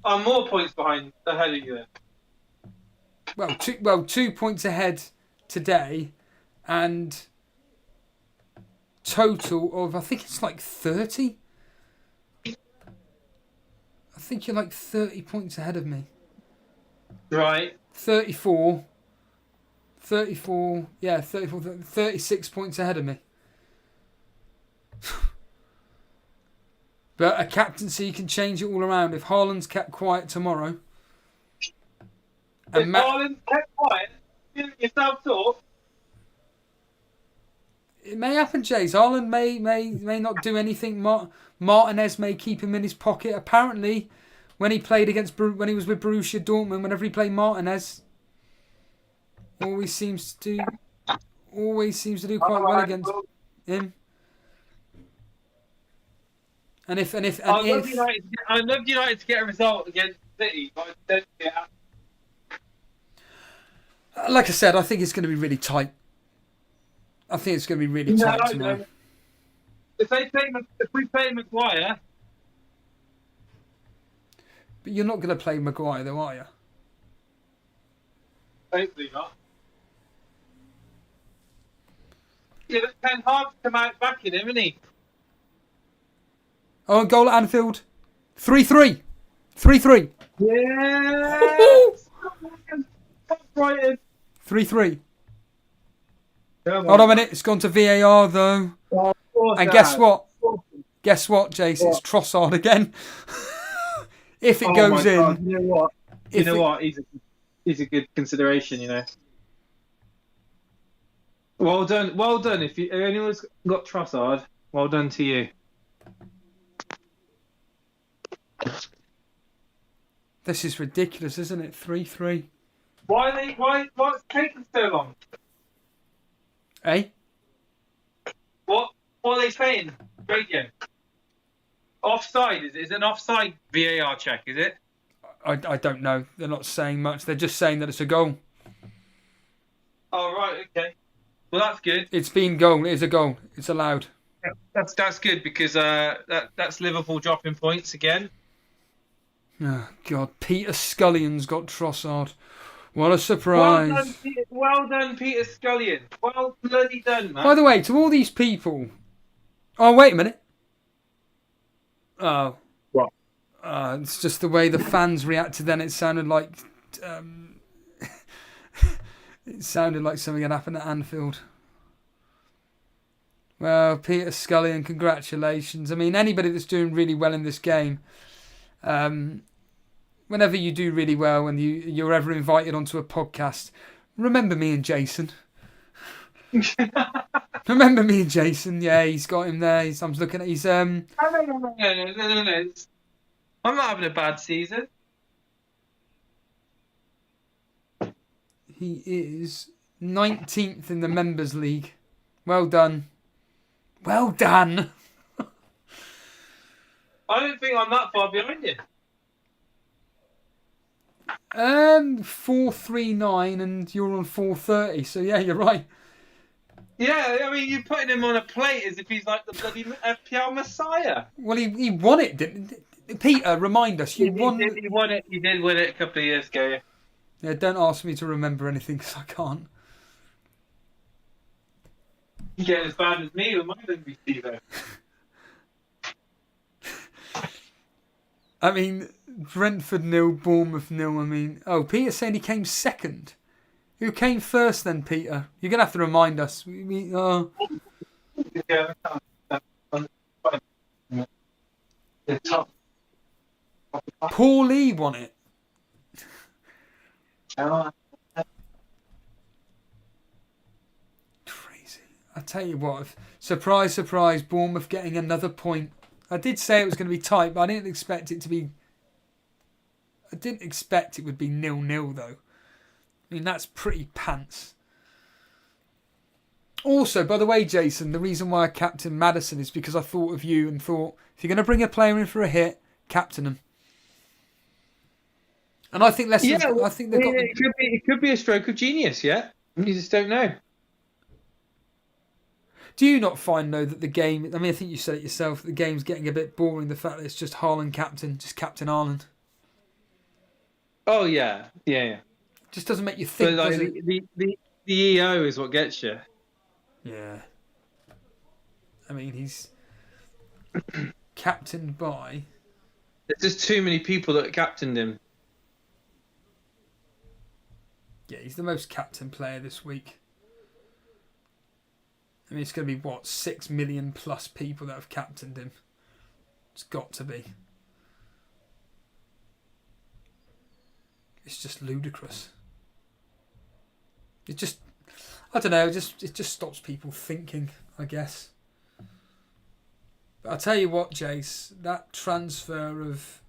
I'm more points ahead of you then. Well, 2 points ahead today, and total of I think it's like 30. I think you're like 30 points ahead of me. Right. 34. Yeah, 36 points ahead of me. But a captaincy can change it all around. If Haaland's kept quiet tomorrow. If Haaland's kept quiet, yourself thought. It may happen, Jace. Haaland may not do anything. Martinez may keep him in his pocket. Apparently, when he was with Borussia Dortmund, whenever he played Martinez, always seems to always seems to do quite well against him. And if I love United to get a result against City, but I don't get it. like I said, I think it's going to be really tight. I think it's going to be really tight tomorrow. No. If we play Maguire, But you're not going to play Maguire, though, are you? hopefully not. Yeah, but Ten Hag's come out backing him, isn't he? Oh, goal at Anfield. 3-3. 3-3. Yes! Brighton. 3-3. Hold on a minute. It's gone to VAR, though. And guess what? Guess what, Jace? It's Trossard again. If it goes in... God. You know what? He's a good consideration, you know. Well done. Well done. If anyone's got Trossard, well done to you. This is ridiculous, isn't it? 3-3. What's taking so long? Eh? What are they saying? Radio. Offside, is it? Is it an offside VAR check, is it? I don't know. They're not saying much. They're just saying that it's a goal. Oh, right, okay. Well, that's good. It's been goal. It is a goal. It's allowed. Yeah, that's good because that's Liverpool dropping points again. Oh, God. Peter Scullion's got Trossard. What a surprise. Well done, Peter Scullion. Well bloody done, man. By the way, to all these people... Oh, wait a minute. Oh. What? It's just the way the fans reacted then. It sounded like... it sounded like something had happened at Anfield. Well, Peter Scullion, congratulations. I mean, anybody that's doing really well in this game... whenever you do really well and you're ever invited onto a podcast, remember me and Jason. Remember me and Jason. Yeah, he's got him there. I'm looking at his... No. I'm not having a bad season. He is 19th in the Members League. Well done. Well done. I don't think I'm that far behind you. 439 and you're on 430. So yeah, you're right. Yeah, I mean, you're putting him on a plate as if he's like the bloody FPL Messiah. Well, he won it, didn't Peter, remind us. He won it. He did win it a couple of years ago. Yeah, don't ask me to remember anything because I can't. You get as bad as me with my NBC though. I mean, Brentford 0, Bournemouth 0. I mean, Peter's saying he came second. Who came first then, Peter? You're going to have to remind us. Paul Lee won it. Crazy. I tell you what, surprise, surprise, Bournemouth getting another point. I did say it was going to be tight, but I didn't expect it to be... I didn't expect it would be 0-0 though. I mean, that's pretty pants. Also, by the way, Jason, the reason why I captained Maddison is because I thought of you and thought, if you're going to bring a player in for a hit, captain him. And I think I think they've got... It could be a stroke of genius, yeah? You just don't know. Do you not find, though, that the game... I mean, I think you said it yourself, the game's getting a bit boring, the fact that it's just Haaland captain, just Captain Haaland. Oh, yeah. Yeah. Just doesn't make you think, but, does like, it? The EO is what gets you. Yeah. I mean, he's captained by... There's just too many people that captained him. Yeah, he's the most captain player this week. I mean, it's going to be, 6 million plus people that have captained him. It's got to be. It's just ludicrous. It just... I don't know, it just stops people thinking, I guess. But I'll tell you what, Jace, that transfer of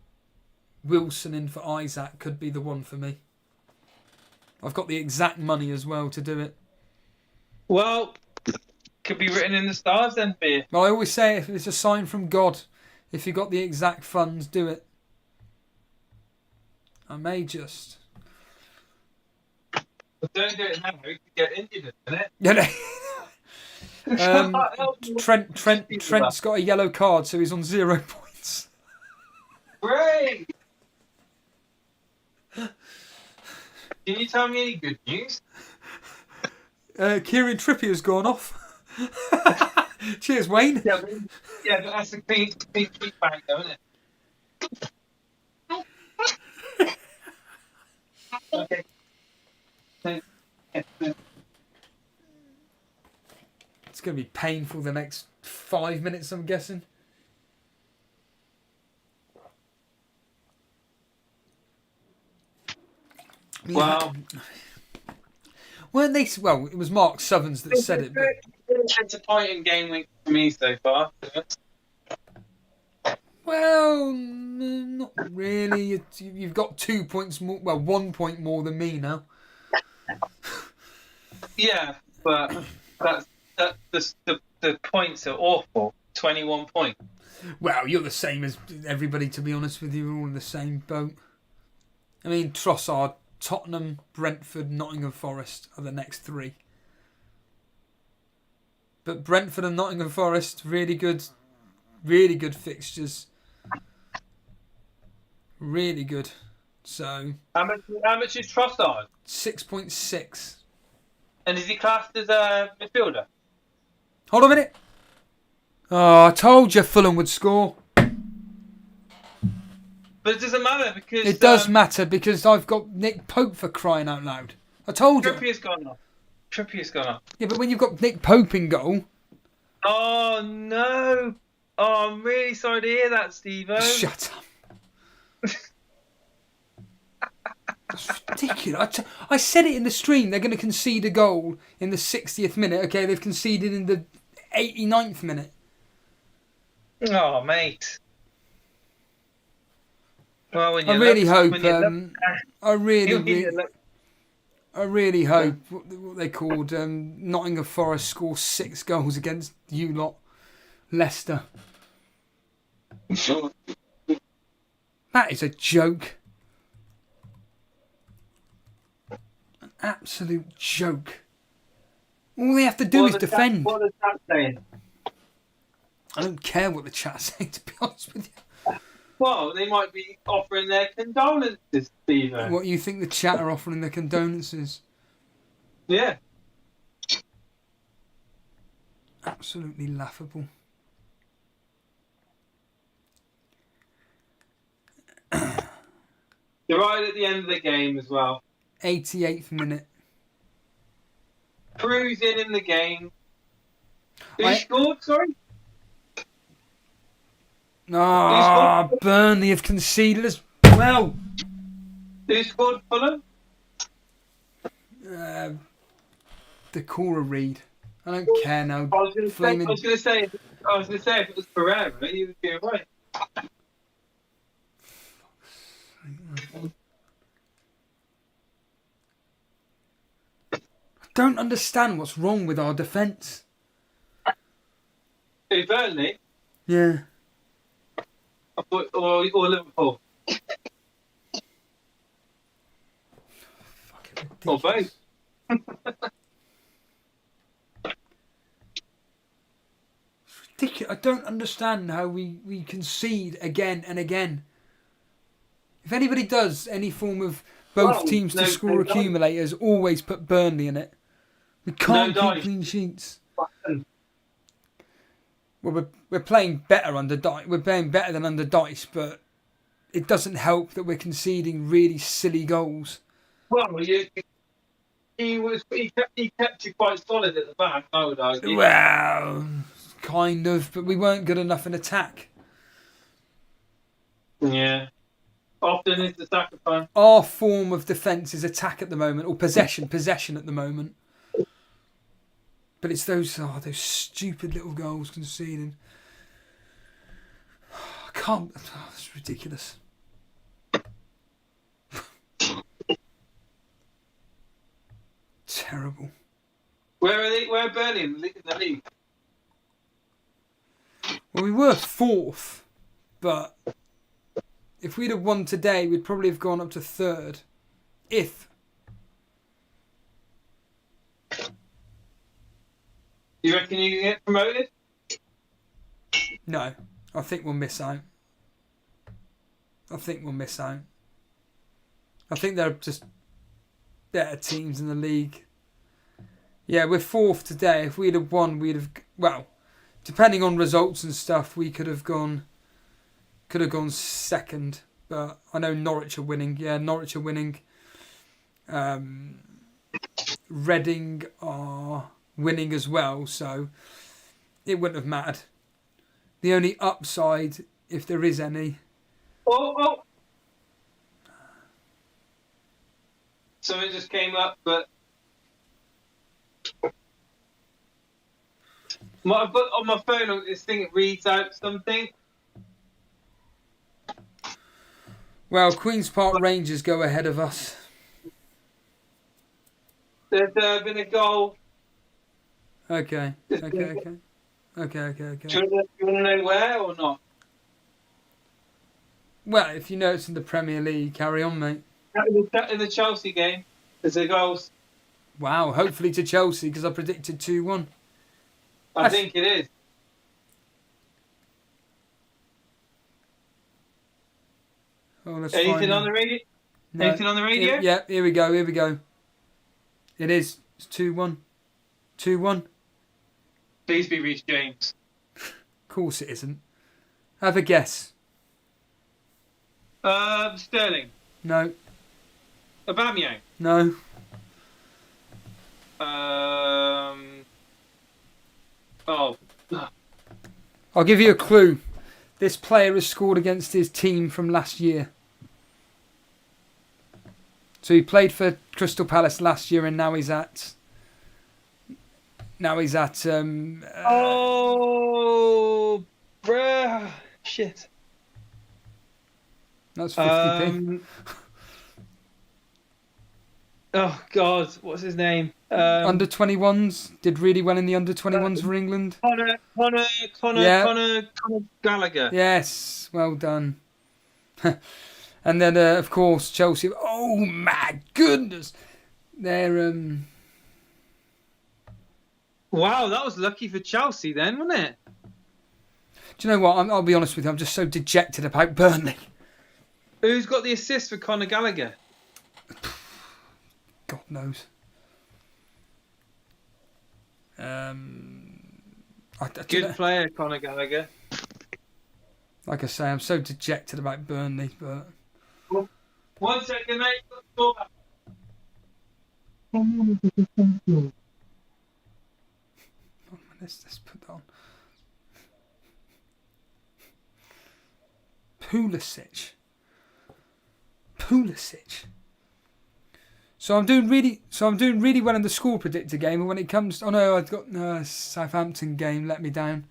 Wilson in for Isaac could be the one for me. I've got the exact money as well to do it. Well, could be written in the stars then, for you. Well, I always say if it's a sign from God, if you got the exact funds, do it. I may just. But don't do it now. You could get injured, isn't it? Yeah. Trent's got a yellow card, so he's on 0 points. Great. Can you tell me any good news? Kieran Trippier's gone off. Cheers, Wayne. Yeah, but that's a clean keep back, though, isn't it? Okay. It's going to be painful the next 5 minutes, I'm guessing. Well, weren't they? Well, it was Mark Southerns that said it. But it's a disappointing game week for me so far. well, not really. You've got 2 points more. Well, 1 point more than me now. Yeah, but the points are awful. 21 points. Well, you're the same as everybody, to be honest with you. We're all in the same boat. I mean, Trossard, Tottenham, Brentford, Nottingham Forest are the next three. But Brentford and Nottingham Forest, really good fixtures. Really good. So How much is Trossard? 6.6. And is he classed as a midfielder? Hold on a minute. Oh, I told you Fulham would score. But it doesn't matter because It does matter because I've got Nick Pope, for crying out loud. I told you. Trippier's gone off. Yeah, but when you've got Nick Pope in goal. Oh no! Oh, I'm really sorry to hear that, Steve-O. Shut up. That's ridiculous. I said it in the stream. They're going to concede a goal in the 60th minute. Okay, they've conceded in the 89th minute. Oh, mate. Well, I really hope. I really hope what they called Nottingham Forest score 6 goals against you lot, Leicester. That is a joke. An absolute joke. All they have to do is defend. What does that say? I don't care what the chat's saying, to be honest with you. Well, they might be offering their condolences, Steve-O. What, you think the chat are offering their condolences? Yeah. Absolutely laughable. They're right at the end of the game as well. 88th minute. Cruising in the game. Who scored, sorry? Ah, Burnley have conceded as well. Who scored Fulham? The Cora Reed. I don't care now. I was going to say if it was Pereira, he would be away. I don't understand what's wrong with our defence. Who, Burnley? Yeah. Or Liverpool? Or both? Ridiculous. I don't understand how we concede again and again. If anybody does any form of both teams to score accumulators, always put Burnley in it. We can't keep clean sheets. Well, we're playing better under Dice. We're playing better than under Dice, but it doesn't help that we're conceding really silly goals. Well, he kept you quite solid at the back, I would argue. Well, kind of, but we weren't good enough in attack. Yeah. Often is the sacrifice. Our form of defence is attack at the moment, or possession at the moment. But it's those stupid little goals conceding. I can't. Oh, it's ridiculous. Terrible. Where are they? Where are Burnley in the league? Well, we were fourth, but if we'd have won today, we'd probably have gone up to third. If. You reckon you can get promoted? No, I think we'll miss out. I think there are just better teams in the league. Yeah, we're fourth today. If we'd have won, we'd have... Well, depending on results and stuff, we could have gone second. But I know Norwich are winning. Yeah, Norwich are winning. Reading are winning as well, so it wouldn't have mattered. The only upside, if there is any... Oh! Something just came up, but... I've got on my phone this thing, it reads out something. Well, Queen's Park Rangers go ahead of us. There's been a goal. Okay. Do you want to know where or not? Well, if you know it's in the Premier League, carry on, mate. In the Chelsea game, there's a goal. Wow, hopefully to Chelsea, because I predicted 2-1. I think it is. Oh, let's Anything find on the radio? No. Anything on the radio? Yeah, here we go. It is. It's 2-1. 2-1. Please be Reece James. Of course it isn't. Have a guess. Sterling. No. Aubameyang. No. Oh. I'll give you a clue. This player has scored against his team from last year. So he played for Crystal Palace last year, and now he's at. Oh, bruh. Shit. That's 50p. Oh God, what's his name? Under 21s did really well in the under 21s for England. Conor Gallagher. Yes, well done. And then of course Chelsea. Oh my goodness, they're Wow, that was lucky for Chelsea then, wasn't it? Do you know what? I'll be honest with you. I'm just so dejected about Burnley. Who's got the assist for Conor Gallagher? God knows. Good player, Conor Gallagher. Like I say, I'm so dejected about Burnley, but 1 second, mate. Let's put that on. Pulisic. So I'm doing really well in the score predictor game, and when it comes, oh no, I've got Southampton game let me down.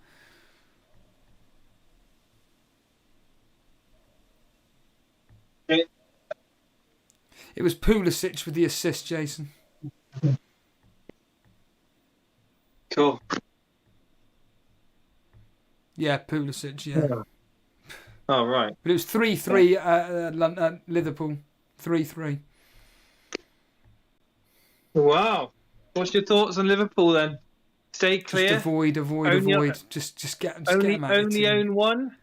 Okay. It was Pulisic with the assist, Jason. Cool. Yeah, Pulisic. Yeah. Oh right. But it was 3-3 at Liverpool. 3-3. Wow. What's your thoughts on Liverpool then? Stay clear. Just avoid. Just get them out of the team. Own one.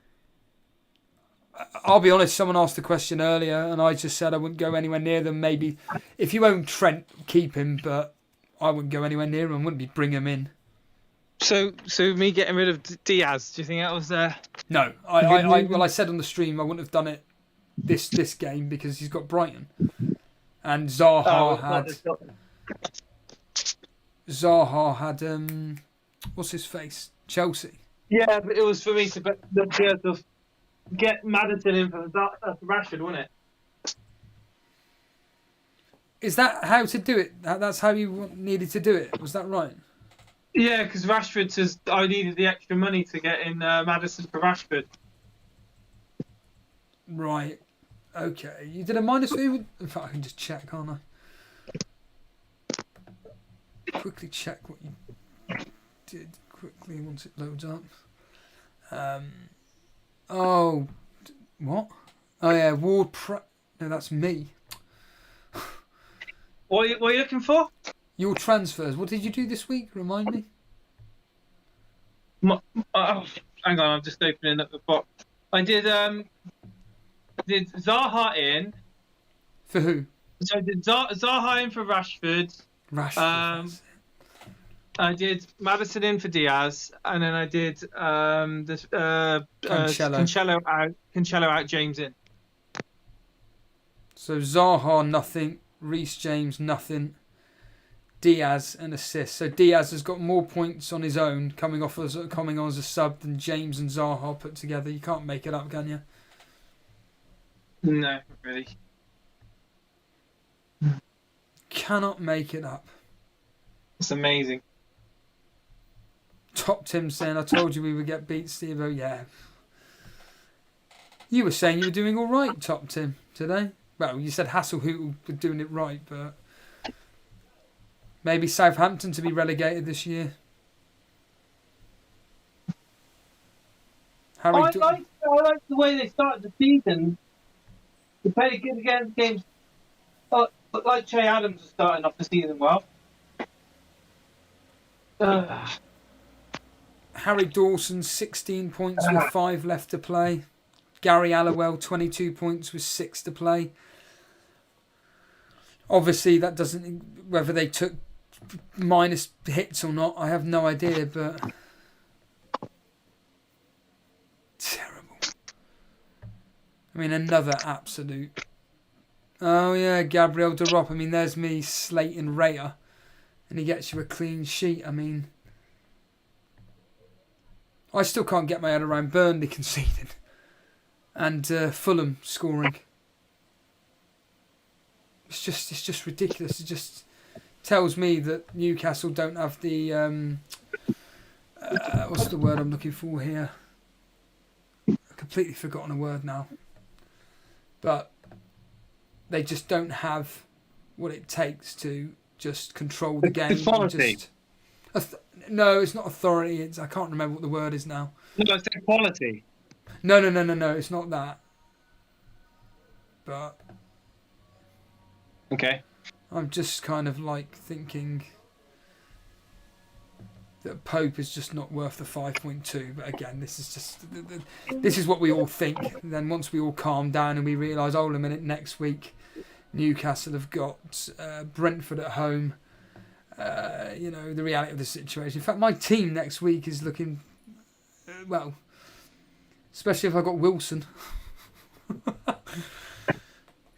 I'll be honest. Someone asked the question earlier, and I just said I wouldn't go anywhere near them. Maybe if you own Trent, keep him, but I wouldn't go anywhere near him. I wouldn't be bring him in. So me getting rid of Diaz, do you think that was No, I said on the stream I wouldn't have done it this game because he's got Brighton, and Zaha had what's his face, Chelsea. Yeah, but it was for me to get Maddison in for Rashford, wasn't it? Is that how to do it? That's how you needed to do it. Was that right? Yeah, because Rashford says I needed the extra money to get in Maddison for Rashford. Right. Okay. You did a -3. In fact, I can just check, can't I? quickly check what you did quickly once it loads up. Oh, what? Oh yeah, Ward. No, that's me. What are you looking for? Your transfers. What did you do this week? Remind me. Oh, hang on, I'm just opening up the box. I did Zaha in. For who? So I did Zaha in for Rashford. Rashford. I did Madison in for Diaz, and then I did Cancelo out, James in. So Zaha nothing, Reece James nothing, Diaz an assist. So Diaz has got more points on his own coming on as a sub than James and Zaha put together. You can't make it up, can you? No, not really. Cannot make it up. It's amazing. Top Tim saying, I told you we would get beat, Steve. Oh, yeah. You were saying you were doing all right, Top Tim, today. Well, you said Hasselhout were doing it right, but maybe Southampton to be relegated this year. I like the way they started the season. They played good against games. But like Che Adams was starting off the season well. Harry Dawson, 16 points with 5 left to play. Gary Allowell, 22 points with 6 to play. Obviously, that doesn't... Whether they took minus hits or not, I have no idea, but... Terrible. I mean, another absolute... Oh, yeah, Gabriel Derop. I mean, there's me slating Raya, and he gets you a clean sheet. I mean... I still can't get my head around Burnley conceding and Fulham scoring. It's just ridiculous. It just tells me that Newcastle don't have the what's the word I'm looking for here? I've completely forgotten a word now. But they just don't have what it takes to just control the game. Quality. No, it's not authority. I can't remember what the word is now. No, it's quality. No. It's not that. But okay, I'm just kind of like thinking that Pope is just not worth the 5.2. But again, this is just this is what we all think. And then once we all calm down and we realise, oh, a minute, next week Newcastle have got Brentford at home. The reality of the situation. In fact, my team next week is looking well, especially if I got Wilson.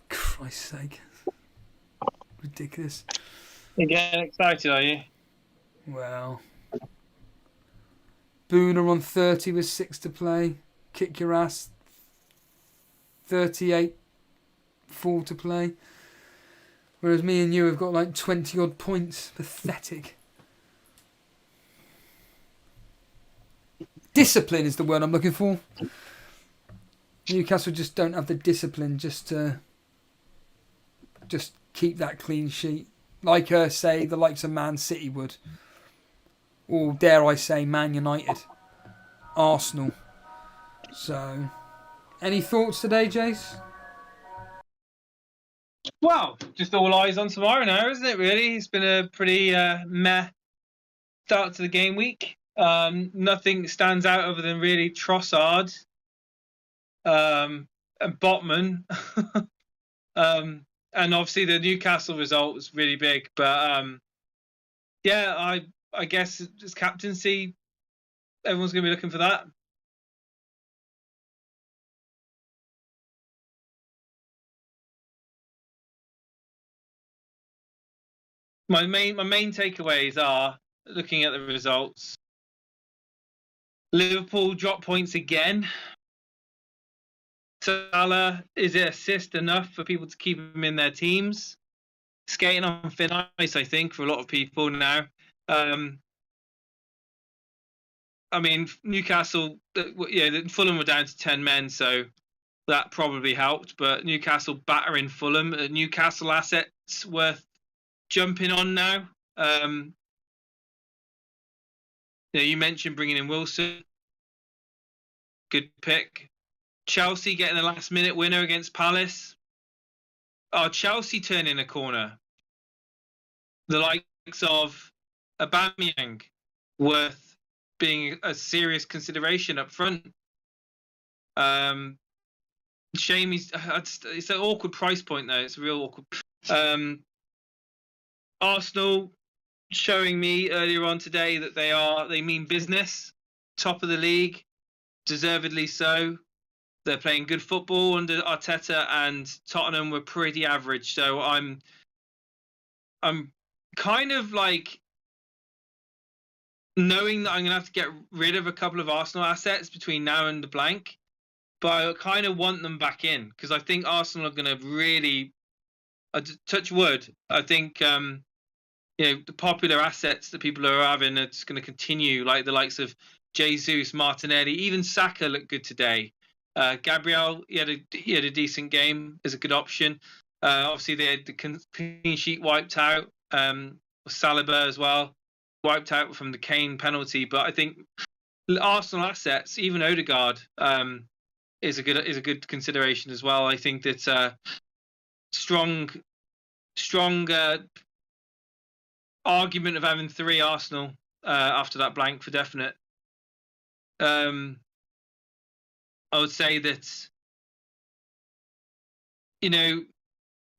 Christ's sake, ridiculous. You're getting excited, are you? Well, Booner on 30 with 6 to play. Kick your ass. 38, 4 to play. Whereas me and you have got like 20 odd points. Pathetic. Discipline is the word I'm looking for. Newcastle just don't have the discipline just to keep that clean sheet. Like say the likes of Man City would. Or dare I say Man United. Arsenal. So, any thoughts today, Jace? Well, just all eyes on tomorrow now, isn't it, really? It's been a pretty meh start to the game week. Nothing stands out other than really Trossard and Botman. And obviously the Newcastle result was really big. But, I guess it's captaincy. Everyone's going to be looking for that. My main takeaways are, looking at the results, Liverpool drop points again. Salah, is it assist enough for people to keep him in their teams? Skating on thin ice, I think, for a lot of people now. I mean, Newcastle, Fulham were down to 10 men, so that probably helped. But Newcastle battering Fulham, Newcastle assets worth jumping on now. You mentioned bringing in Wilson. Good pick. Chelsea getting a last-minute winner against Palace. Oh, Chelsea turning a corner. The likes of Aubameyang worth being a serious consideration up front. Shame it's an awkward price point though. It's a real awkward. Arsenal showing me earlier on today that they mean business. Top of the league, deservedly so. They're playing good football under Arteta, and Tottenham were pretty average. So I'm kind of like knowing that I'm gonna have to get rid of a couple of Arsenal assets between now and the blank, but I kind of want them back in because I think Arsenal are gonna really touch wood. I think the popular assets that people are having are just going to continue, like the likes of Jesus, Martinelli, even Saka looked good today. Gabriel, he had a decent game, is a good option. Obviously, they had the clean sheet wiped out. Saliba as well, wiped out from the Kane penalty. But I think Arsenal assets, even Odegaard, is a good consideration as well. I think that strong argument of having 3 Arsenal after that blank for definite. I would say that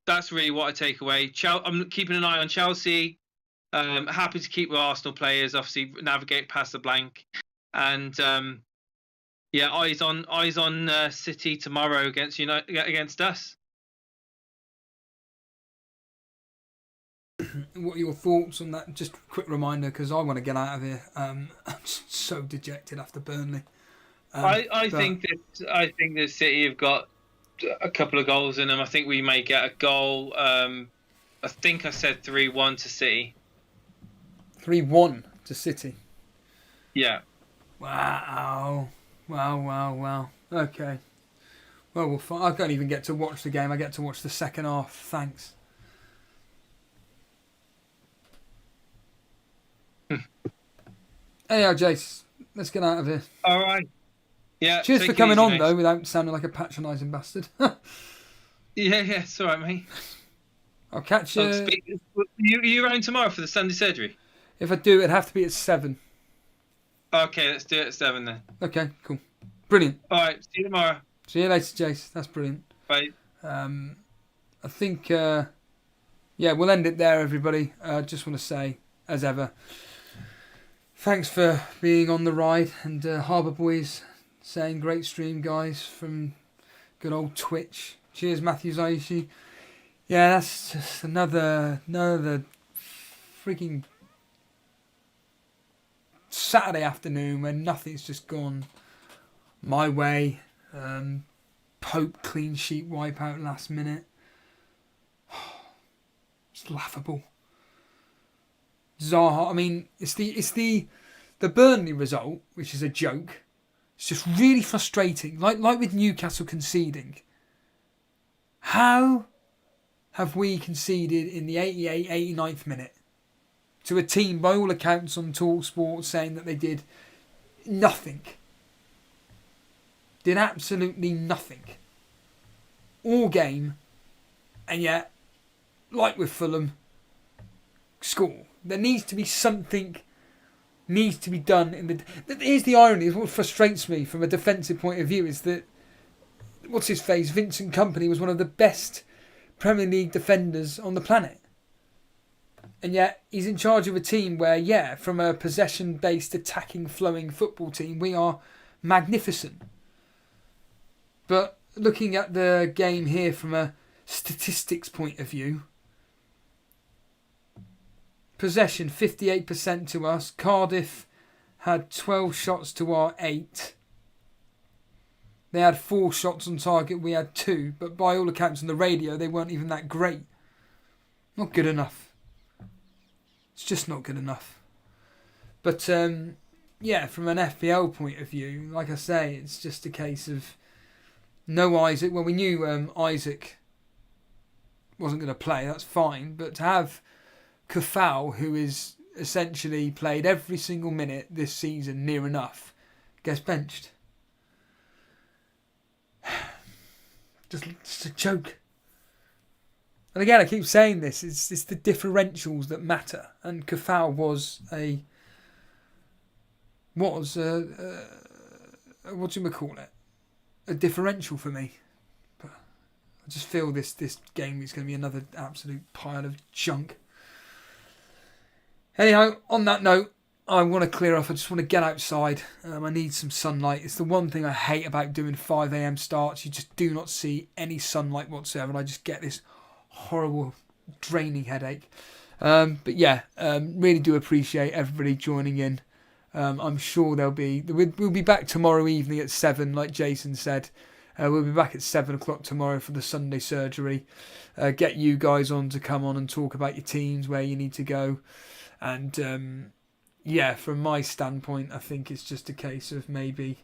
that's really what I take away. I'm keeping an eye on Chelsea. Happy to keep with Arsenal players. Obviously, navigate past the blank, and eyes on City tomorrow against us. What are your thoughts on that? Just a quick reminder, because I want to get out of here. I'm just so dejected after Burnley. I think that City have got a couple of goals in them. I think we may get a goal. I think I said 3-1 to City. 3-1 to City. Yeah. Wow. Okay. Well, I don't even get to watch the game. I get to watch the second half. Thanks. Anyhow, Jace, let's get out of here. All right. Yeah. Cheers for coming on, though, without sounding like a patronising bastard. Yeah, it's all right, mate. I'll catch you. You around tomorrow for the Sunday surgery? If I do, it'd have to be at 7. Okay, let's do it at 7 then. Okay, cool. Brilliant. All right, see you tomorrow. See you later, Jace. That's brilliant. Bye. I think, we'll end it there, everybody. Just want to say, as ever, thanks for being on the ride. And Harbour Boys saying, great stream, guys, from good old Twitch. Cheers, Matthew Zaishi. Yeah, that's just another freaking Saturday afternoon when nothing's just gone my way. Pope clean sheet wipeout last minute. It's laughable. Zaha, I mean, it's the Burnley result, which is a joke. It's just really frustrating. Like with Newcastle conceding. How have we conceded in the 88th, 89th minute to a team, by all accounts on TalkSport, saying that they did nothing? Did absolutely nothing. All game. And yet, like with Fulham, score. There needs to be something needs to be done. Here's the irony. What frustrates me from a defensive point of view is that, what's his face, Vincent Kompany was one of the best Premier League defenders on the planet. And yet he's in charge of a team where, from a possession-based, attacking, flowing football team, we are magnificent. But looking at the game here from a statistics point of view, possession 58% to us. Cardiff had 12 shots to our 8. They had 4 shots on target, we had 2. But by all accounts on the radio, they weren't even that great. Not good enough. It's just not good enough. But, from an FPL point of view, like I say, it's just a case of no Isaac. Well, we knew Isaac wasn't going to play, that's fine. But to have Kufau, who is essentially played every single minute this season, near enough, gets benched. Just a joke. And again, I keep saying this, it's the differentials that matter. And Kafau was what do you call it? A differential for me. But I just feel this game is going to be another absolute pile of junk. Anyhow, on that note, I want to clear off. I just want to get outside. I need some sunlight. It's the one thing I hate about doing 5 a.m. starts. You just do not see any sunlight whatsoever. And I just get this horrible, draining headache. But yeah, really do appreciate everybody joining in. I'm sure we'll be back tomorrow evening at 7, like Jason said. We'll be back at 7 o'clock tomorrow for the Sunday surgery. Get you guys on to come on and talk about your teams, where you need to go. And yeah, from my standpoint, I think it's just a case of maybe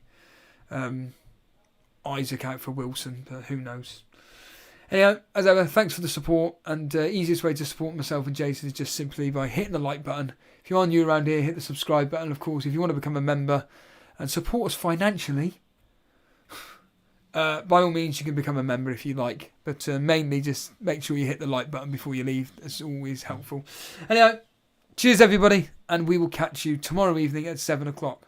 Isaac out for Wilson, but who knows. Anyhow, as ever, thanks for the support, and easiest way to support myself and Jason is just simply by hitting the like button. If you are new around here, hit the subscribe button. Of course, if you want to become a member and support us financially, by all means, you can become a member if you like. But mainly, just make sure you hit the like button before you leave. That's always helpful. Anyhow, cheers everybody, and we will catch you tomorrow evening at 7 o'clock.